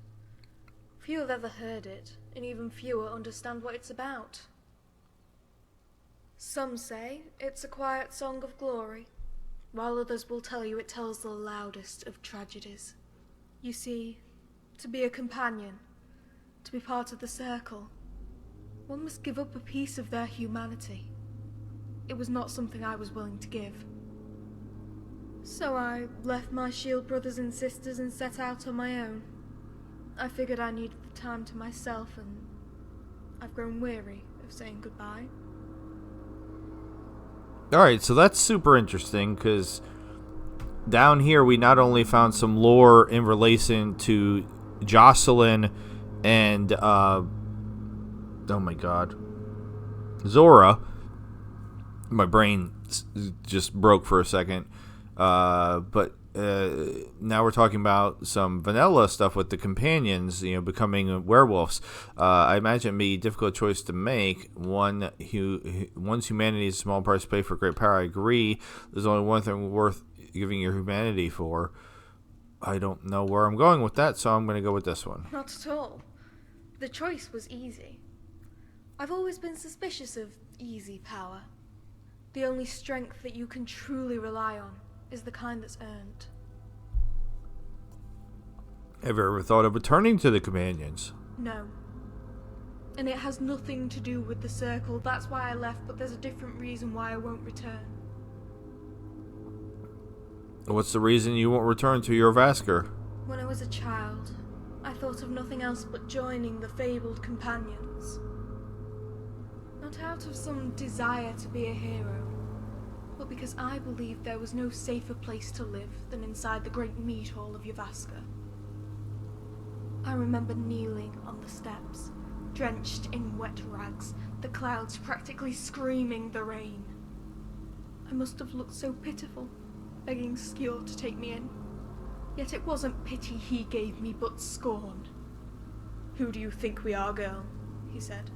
Few have ever heard it, and even fewer understand what it's about. Some say it's a quiet song of glory, while others will tell you it tells the loudest of tragedies. You see, to be a companion, to be part of the circle, one must give up a piece of their humanity. It was not something I was willing to give. So I left my shield brothers and sisters and set out on my own. I figured I needed the time to myself, and I've grown weary of saying goodbye. Alright, so that's super interesting, because down here we not only found some lore in relation to Jocelyn and, oh my god, Zora. My brain just broke for a second. But now we're talking about some vanilla stuff with the companions, becoming werewolves. I imagine it'd be a difficult choice to make. One's humanity is a small price to pay for great power. I agree. There's only one thing worth giving your humanity for. I don't know where I'm going with that, so I'm going to go with this one. Not at all. The choice was easy. I've always been suspicious of easy power. The only strength that you can truly rely on is the kind that's earned. Have you ever thought of returning to the companions? No. And it has nothing to do with the circle. That's why I left, but there's a different reason why I won't return. What's the reason you won't return to your Vasker? When I was a child, I thought of nothing else but joining the fabled companions. Not out of some desire to be a hero, but because I believed there was no safer place to live than inside the great meat hall of Yavaska. I remember kneeling on the steps, drenched in wet rags, the clouds practically screaming the rain. I must have looked so pitiful, begging Skjor to take me in. Yet it wasn't pity he gave me, but scorn. "Who do you think we are, girl?" he said.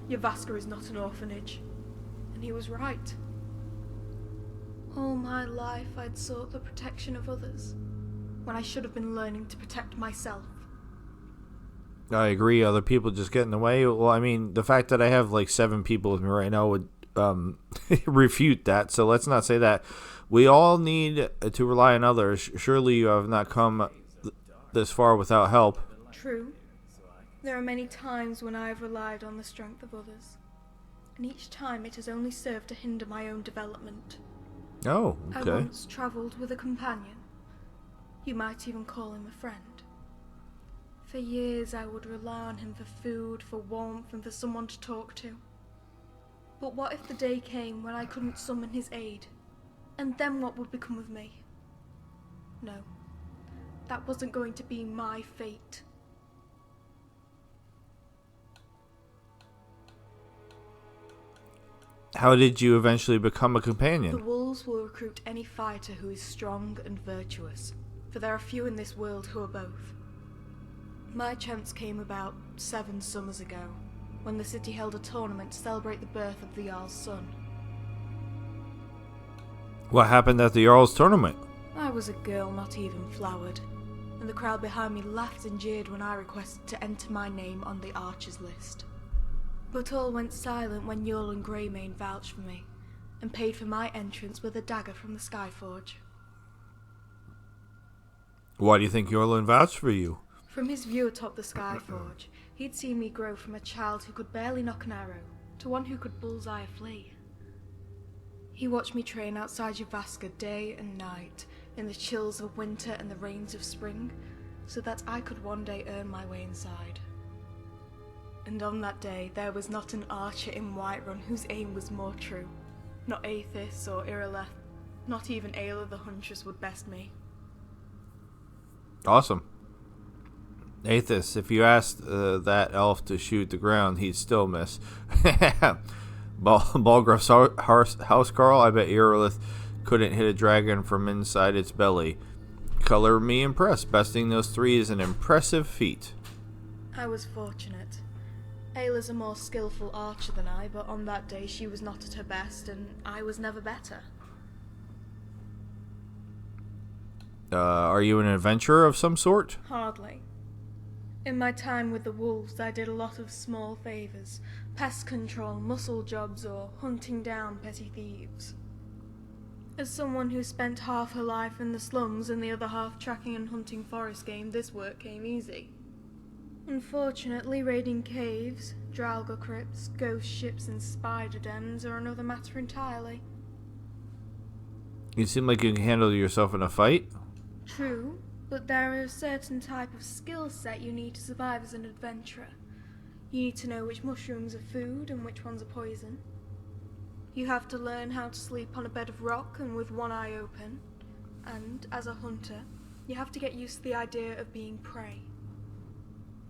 "Yavaska is not an orphanage." And he was right. All my life I'd sought the protection of others, when I should have been learning to protect myself. I agree. Other people just get in the way. Well, I mean, the fact that I have like 7 people with me right now would refute that. So let's not say that. We all need to rely on others. Surely you have not come this far without help. True. There are many times when I have relied on the strength of others, and each time it has only served to hinder my own development. Oh, I okay. once travelled with a companion. You might even call him a friend. For years I would rely on him for food, for warmth, and for someone to talk to. But what if the day came when I couldn't summon his aid? And then what would become of me? No, that wasn't going to be my fate. How did you eventually become a The companion? wolves will recruit any fighter who is strong and virtuous, for there are few in this world who are both. My chance came about 7 summers ago, when the city held a tournament to celebrate the birth of the Jarl's son. What happened at the Jarl's tournament? I was a girl not even flowered, and the crowd behind me laughed and jeered when I requested to enter my name on the archers list. But all went silent when Yule and Greymane vouched for me, and paid for my entrance with a dagger from the Skyforge. Why do you think Yorlin vouched for you? From his view atop the Skyforge, he'd seen me grow from a child who could barely knock an arrow to one who could bullseye a flea. He watched me train outside Yavaska day and night, in the chills of winter and the rains of spring, so that I could one day earn my way inside. And on that day, there was not an archer in Whiterun whose aim was more true. Not Aethys or Irileth, not even Ayla the Huntress would best me. Awesome. Aethys, if you asked that elf to shoot the ground, he'd still miss. Balgruff's housecarl, I bet Irilith couldn't hit a dragon from inside its belly. Color me impressed. Besting those 3 is an impressive feat. I was fortunate. Ayla's a more skillful archer than I, but on that day she was not at her best, and I was never better. Are you an adventurer of some sort? Hardly. In my time with the wolves, I did a lot of small favors. Pest control, muscle jobs, or hunting down petty thieves. As someone who spent half her life in the slums and the other half tracking and hunting forest game, this work came easy. Unfortunately, raiding caves, Draugr crypts, ghost ships and spider dens are another matter entirely. You seem like you can handle yourself in a fight. True, but there is a certain type of skill set you need to survive as an adventurer. You need to know which mushrooms are food and which ones are poison. You have to learn how to sleep on a bed of rock and with one eye open. And, as a hunter, you have to get used to the idea of being prey.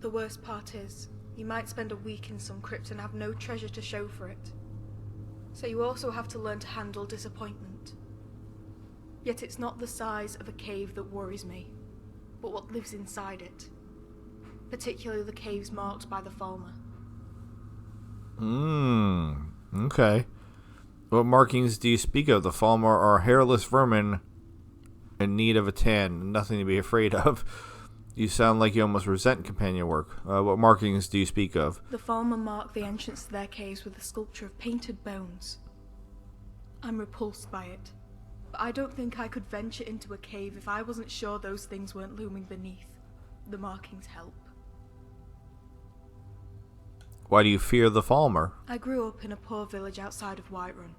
The worst part is, you might spend a week in some crypt and have no treasure to show for it. So you also have to learn to handle disappointment. Yet it's not the size of a cave that worries me, but what lives inside it. Particularly the caves marked by the Falmer. Okay. What markings do you speak of? The Falmer are hairless vermin in need of a tan, nothing to be afraid of. You sound like you almost resent companion work. What markings do you speak of? The Falmer mark the entrance to their caves with a sculpture of painted bones. I'm repulsed by it, but I don't think I could venture into a cave if I wasn't sure those things weren't looming beneath. The markings help. Why do you fear the Falmer? I grew up in a poor village outside of Whiterun.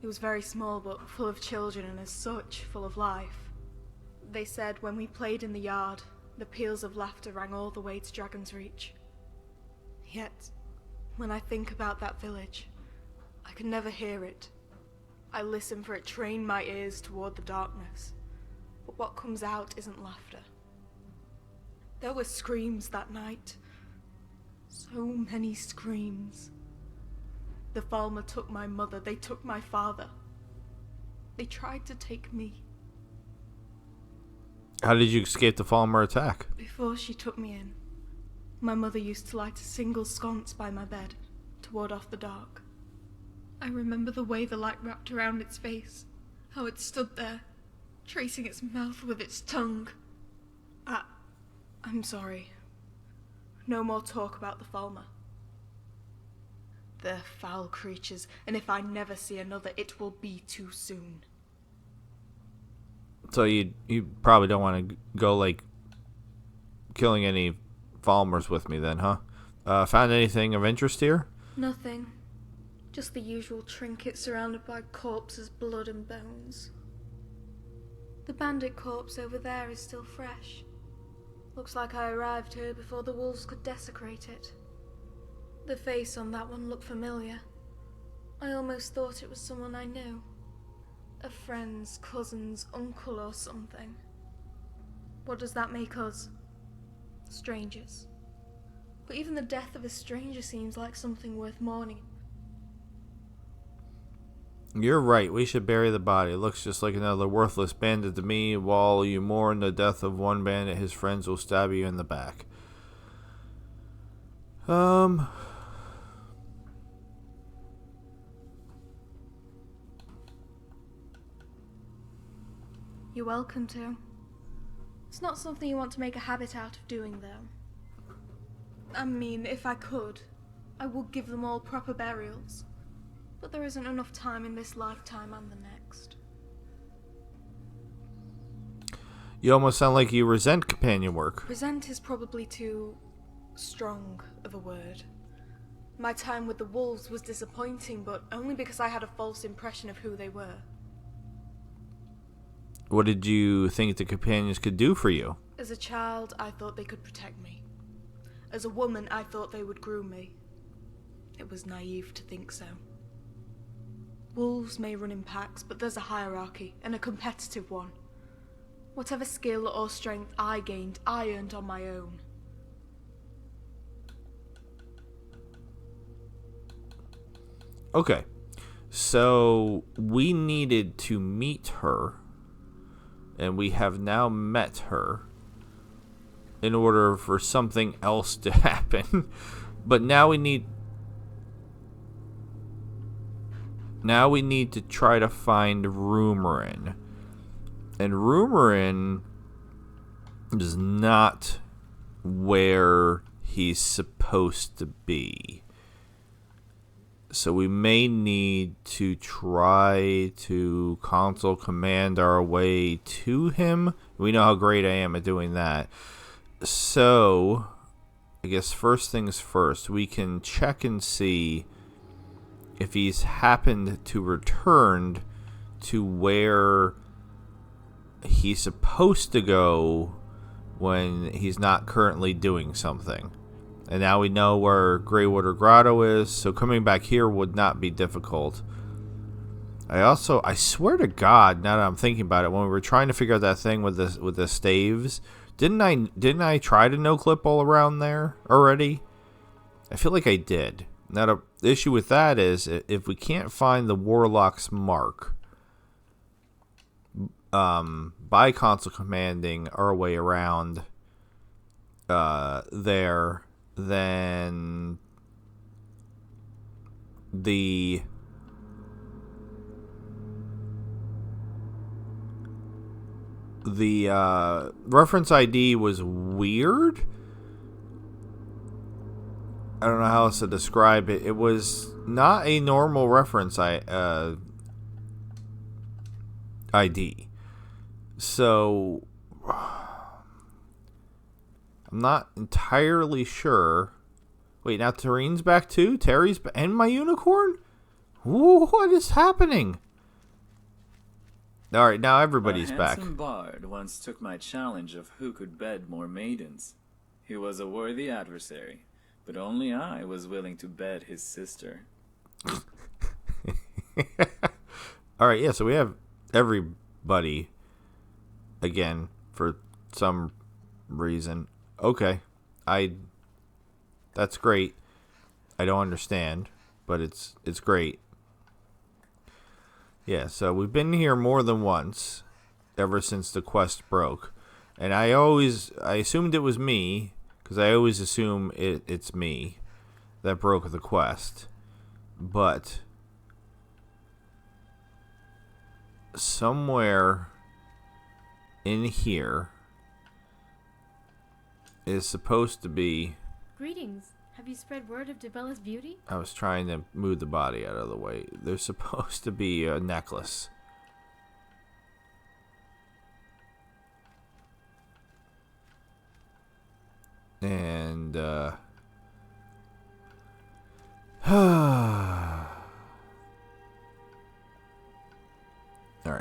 It was very small but full of children and as such full of life. They said when we played in the yard, the peals of laughter rang all the way to Dragon's Reach. Yet, when I think about that village, I can never hear it. I listen for it, train my ears toward the darkness, but what comes out isn't laughter. There were screams that night. So many screams. The Falmer took my mother, they took my father. They tried to take me. How did you escape the Falmer attack? Before she took me in, my mother used to light a single sconce by my bed to ward off the dark. I remember the way the light wrapped around its face, how it stood there, tracing its mouth with its tongue. I'm sorry. No more talk about the Falmer. They're foul creatures, and if I never see another, it will be too soon. So you probably don't want to go, like, killing any Falmers with me then, huh? Found anything of interest here? Nothing. Just the usual trinkets surrounded by corpses, blood and bones. The bandit corpse over there is still fresh. Looks like I arrived here before the wolves could desecrate it. The face on that one looked familiar. I almost thought it was someone I knew. A friend's, cousin's, uncle or something. What does that make us? Strangers. But even the death of a stranger seems like something worth mourning. You're right. We should bury the body. It looks just like another worthless bandit to me. While you mourn the death of one bandit, his friends will stab you in the back. You're welcome to. It's not something you want to make a habit out of doing, though. I mean, if I could, I would give them all proper burials. But there isn't enough time in this lifetime and the next. You almost sound like you resent companion work. Resent is probably too strong of a word. My time with the wolves was disappointing, but only because I had a false impression of who they were. What did you think the companions could do for you? As a child, I thought they could protect me. As a woman, I thought they would groom me. It was naive to think so. Wolves may run in packs, but there's a hierarchy, and a competitive one. Whatever skill or strength I gained, I earned on my own. Okay, so we needed to meet her, and we have now met her in order for something else to happen. But now we need to try to find Rumorin. And Rumorin is not where he's supposed to be. So we may need to try to console command our way to him. We know how great I am at doing that. So, I guess first things first, we can check and see if he's happened to return to where he's supposed to go when he's not currently doing something. And now we know where Greywater Grotto is, so coming back here would not be difficult. I swear to God, now that I'm thinking about it, when we were trying to figure out that thing with the staves, didn't I try to no clip all around there already? I feel like I did. Now the issue with that is if we can't find the Warlock's mark by console commanding our way around there, then the reference ID was weird. I don't know how else to describe it. It was not a normal reference ID. So I'm not entirely sure. Wait, now Terrine's back too? And my unicorn? What is happening? Alright, now everybody's back. A handsome bard once took my challenge of who could bed more maidens. He was a worthy adversary, but only I was willing to bed his sister. Alright, yeah, so we have everybody again for some reason. Okay. That's great. I don't understand, but it's great. Yeah, so we've been here more than once ever since the quest broke. And I assumed it was me, because I always assume it's me that broke the quest. But somewhere in here is supposed to be... Greetings. Have you spread word of Debella's beauty? I was trying to move the body out of the way. There's supposed to be a necklace. And, Alright,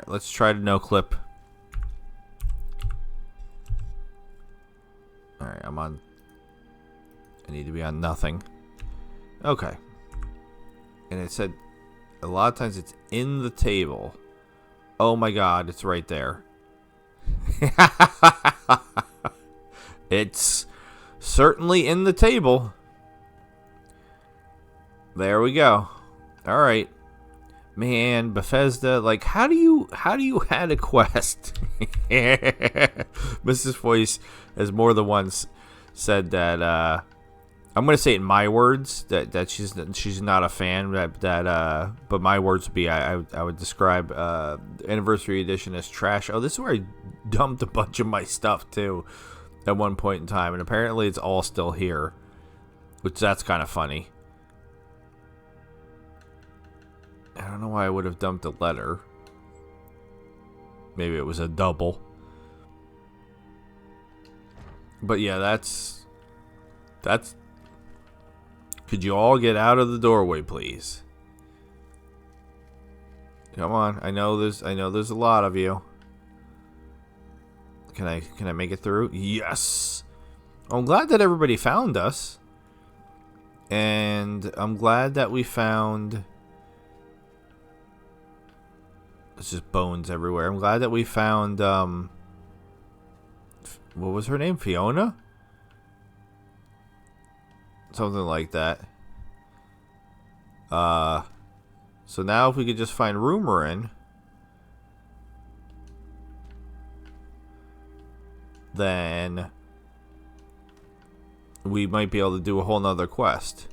let's try to no clip. Alright, I need to be on nothing. Okay. And it said a lot of times it's in the table. Oh my God, it's right there. It's certainly in the table. There we go. Alright. Man, Bethesda, like, how do you add a quest? Mrs. Voice has more than once said that I'm gonna say it in my words that she's not a fan, but my words would be I would describe Anniversary Edition as trash. Oh, this is where I dumped a bunch of my stuff too at one point in time, and apparently it's all still here, which that's kind of funny. I don't know why I would have dumped a letter. Maybe it was a double. But yeah, that's... Could you all get out of the doorway, please? Come on. I know there's a lot of you. Can I make it through? Yes. I'm glad that everybody found us. And I'm glad that we found... It's just bones everywhere. I'm glad that we found, what was her name? Fiona? Something like that. So now if we could just find Rumorin, then we might be able to do a whole nother quest.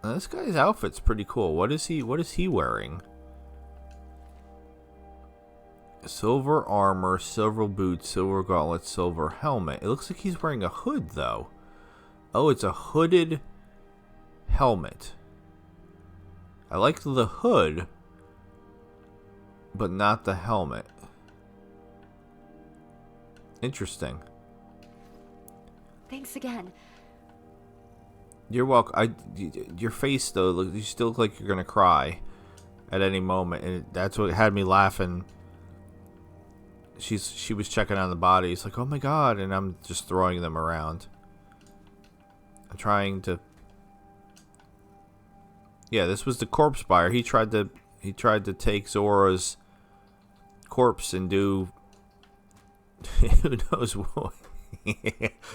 Now, this guy's outfit's pretty cool. What is he wearing? Silver armor, silver boots, silver gauntlet, silver helmet. It looks like he's wearing a hood, though. Oh, it's a hooded helmet. I like the hood, but not the helmet. Interesting. Thanks again. You're welcome. Your face, though, you still look like you're going to cry at any moment. And that's what had me laughing. She was checking on the bodies, like, oh my god, and I'm just throwing them around. I'm trying to. Yeah, this was the corpse buyer. He tried to take Zora's corpse and do who knows what.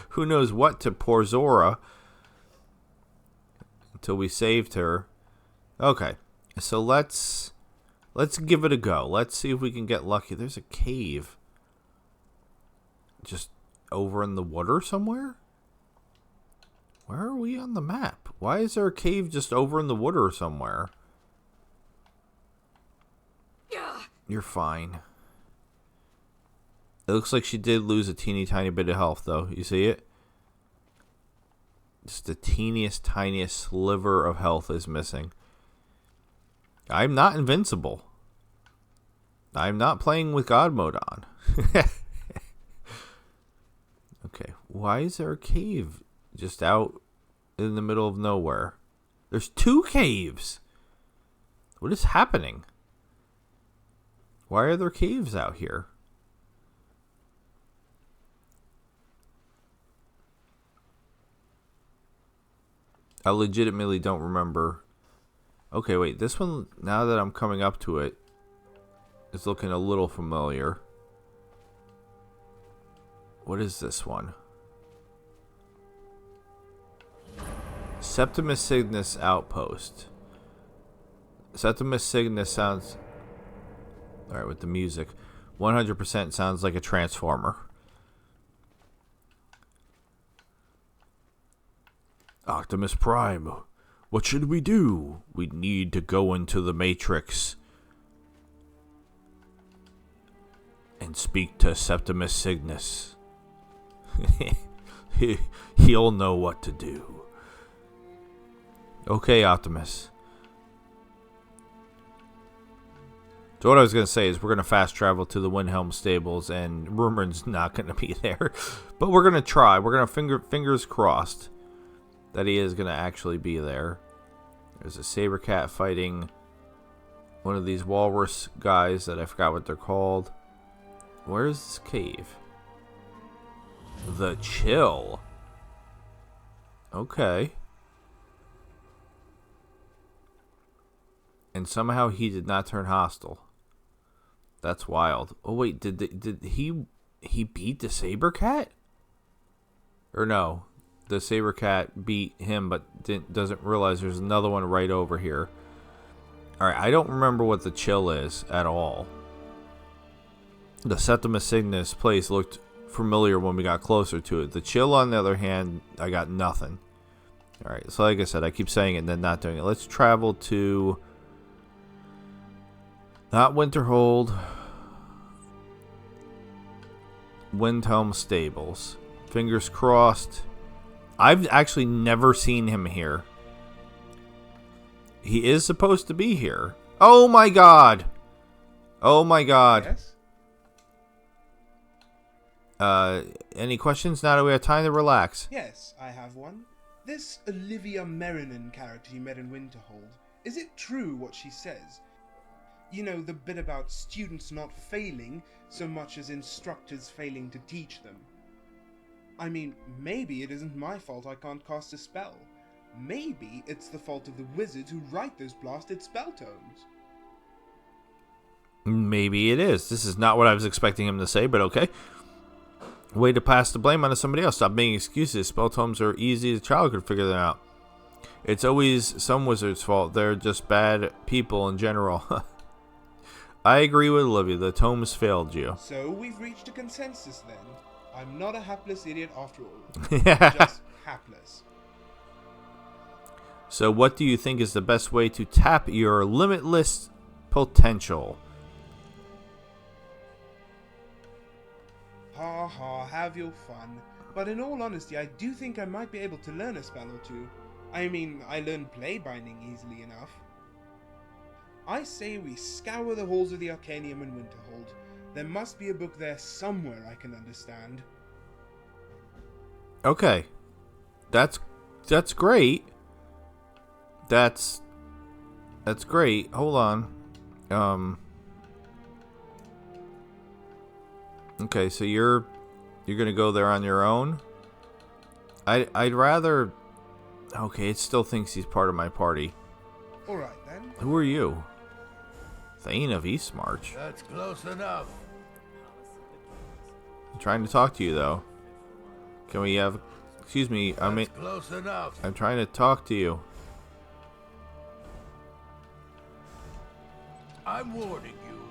Who knows what to poor Zora until we saved her. Okay, so let's give it a go. Let's see if we can get lucky. There's a cave just over in the water somewhere. Where are we on the map? Why is there a cave just over in the water somewhere? You're fine. It looks like she did lose a teeny tiny bit of health, though. You see it? Just the teeniest, tiniest sliver of health is missing. I'm not invincible. I'm not playing with God mode on. Okay, why is there a cave just out in the middle of nowhere? There's 2 caves. What is happening? Why are there caves out here? I legitimately don't remember. Okay, wait, this one, now that I'm coming up to it, is looking a little familiar. What is this one? Septimus Cygnus Outpost. Septimus Cygnus sounds... Alright, with the music. 100% sounds like a Transformer. Optimus Prime, what should we do? We need to go into the Matrix and speak to Septimus Cygnus. He'll know what to do. Okay, Optimus. So what I was going to say is we're going to fast travel to the Windhelm stables, and Rumour's not going to be there. But we're going to try. We're going to fingers crossed that he is going to actually be there. There's a saber cat fighting one of these walrus guys that I forgot what they're called. Where is this cave? The Chill. Okay. And somehow he did not turn hostile. That's wild. Oh wait, did he beat the saber cat? Or no? The saber cat beat him, but doesn't realize there's another one right over here. Alright, I don't remember what the Chill is at all. The Septimus Cygnus place looked familiar when we got closer to it. The Chill, on the other hand, I got nothing. Alright, so like I said, I keep saying it and then not doing it. Let's travel to... not Winterhold. Windhelm Stables. Fingers crossed. I've actually never seen him here. He is supposed to be here. Oh my god! Oh my god. Yes? Any questions? Now that we have time to relax. Yes, I have one. This Olivia Merrinan character you met in Winterhold, is it true what she says? You know, the bit about students not failing so much as instructors failing to teach them. I mean, maybe it isn't my fault I can't cast a spell. Maybe it's the fault of the wizards who write those blasted spell tomes. Maybe it is. This is not what I was expecting him to say, but okay. Way to pass the blame onto somebody else. Stop making excuses. Spell tomes are easy. A child could figure them out. It's always some wizard's fault. They're just bad people in general. I agree with Olivia. The tomes failed you. So we've reached a consensus then. I'm not a hapless idiot after all. Just hapless. So what do you think is the best way to tap your limitless potential? Ha ha, have your fun. But in all honesty, I do think I might be able to learn a spell or two. I mean, I learned play binding easily enough. I say we scour the halls of the Arcanium and Winterhold. There must be a book there somewhere I can understand. Okay. That's great. That's great. Hold on. Okay, so you're gonna go there on your own? I'd rather. Okay, it still thinks he's part of my party. Alright then. Who are you? Thane of Eastmarch. That's close enough. I'm trying to talk to you though. Can we have? Excuse me. That's close enough. I'm trying to talk to you. I'm warning you.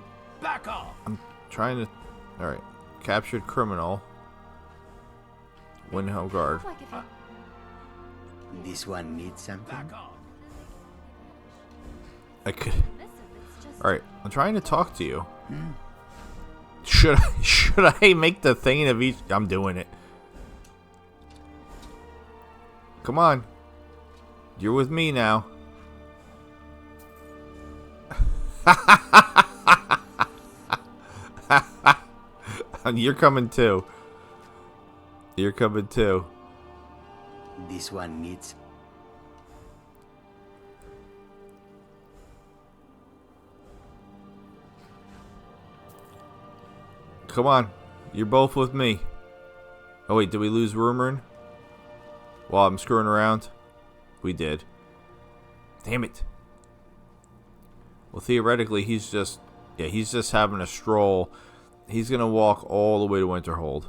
Back off. I'm trying to. All right. Captured criminal. Windhelm guard. Like if This one needs something. Back off. I could. listen, it's just All right. I'm trying to talk to you. Should I make the Thane of each? I'm doing it. Come on. You're with me now. You're coming too. You're coming too. This one needs. Come on. You're both with me. Oh wait, did we lose Rumorin? While I'm screwing around? We did. Damn it. Well, theoretically, he's just having a stroll. He's going to walk all the way to Winterhold.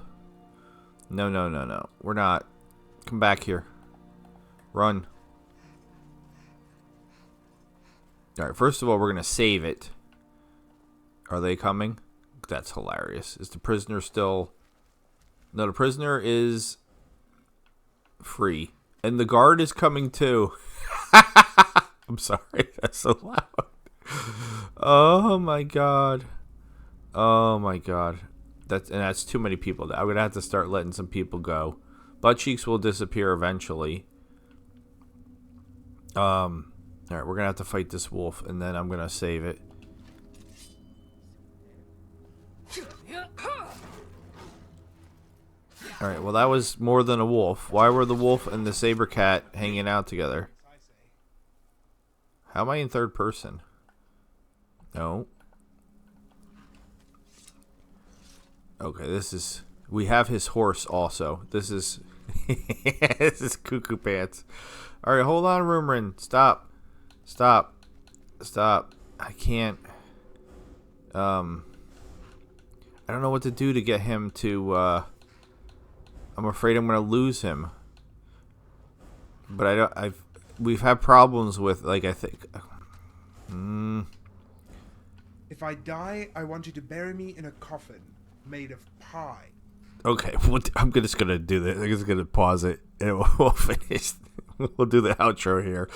No. We're not. Come back here. Run. Alright, first of all, we're going to save it. Are they coming? That's hilarious. Is the prisoner still... No, the prisoner is free. And the guard is coming too. I'm sorry, that's so loud. Oh my god. Oh my god. That's too many people. I'm gonna have to start letting some people go. Butt cheeks will disappear eventually. Alright, we're gonna have to fight this wolf and then I'm gonna save it. Alright, well that was more than a wolf. Why were the wolf and the saber cat hanging out together? How am I in third person? No. Okay, this is... We have his horse also. This is... this is cuckoo pants. Alright, hold on, Rumorin. Stop. Stop. Stop. I can't... I don't know what to do to get him to... I'm afraid I'm going to lose him. But we've had problems with, like, I think... If I die, I want you to bury me in a coffin made of pie. Okay, I'm just going to do this. I'm just going to pause it, and we'll finish. We'll do the outro here.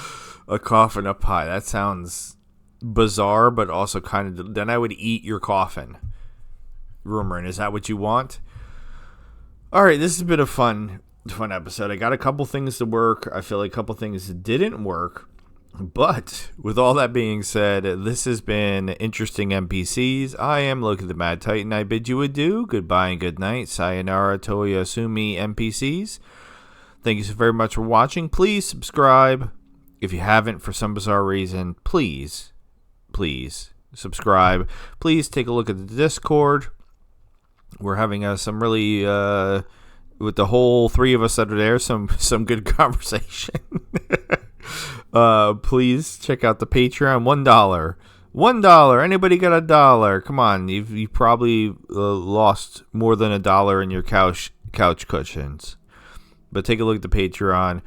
A coffin of pie. That sounds bizarre, but also kind of... Then I would eat your coffin. Rumorin, is that what you want? Alright, this has been a fun episode. I got a couple things to work. I feel like a couple things didn't work. But, with all that being said, this has been Interesting NPCs. I am Loki the Mad Titan. I bid you adieu. Goodbye and good night. Sayonara, Toyosumi NPCs. Thank you so very much for watching. Please subscribe. If you haven't, for some bizarre reason, please subscribe. Please take a look at the Discord. We're having some really, with the whole three of us that are there, some good conversation. Please check out the Patreon. $1. Anybody got $1? Come on, you've probably lost more than $1 in your couch cushions. But take a look at the Patreon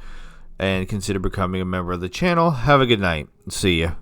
and consider becoming a member of the channel. Have a good night. See ya.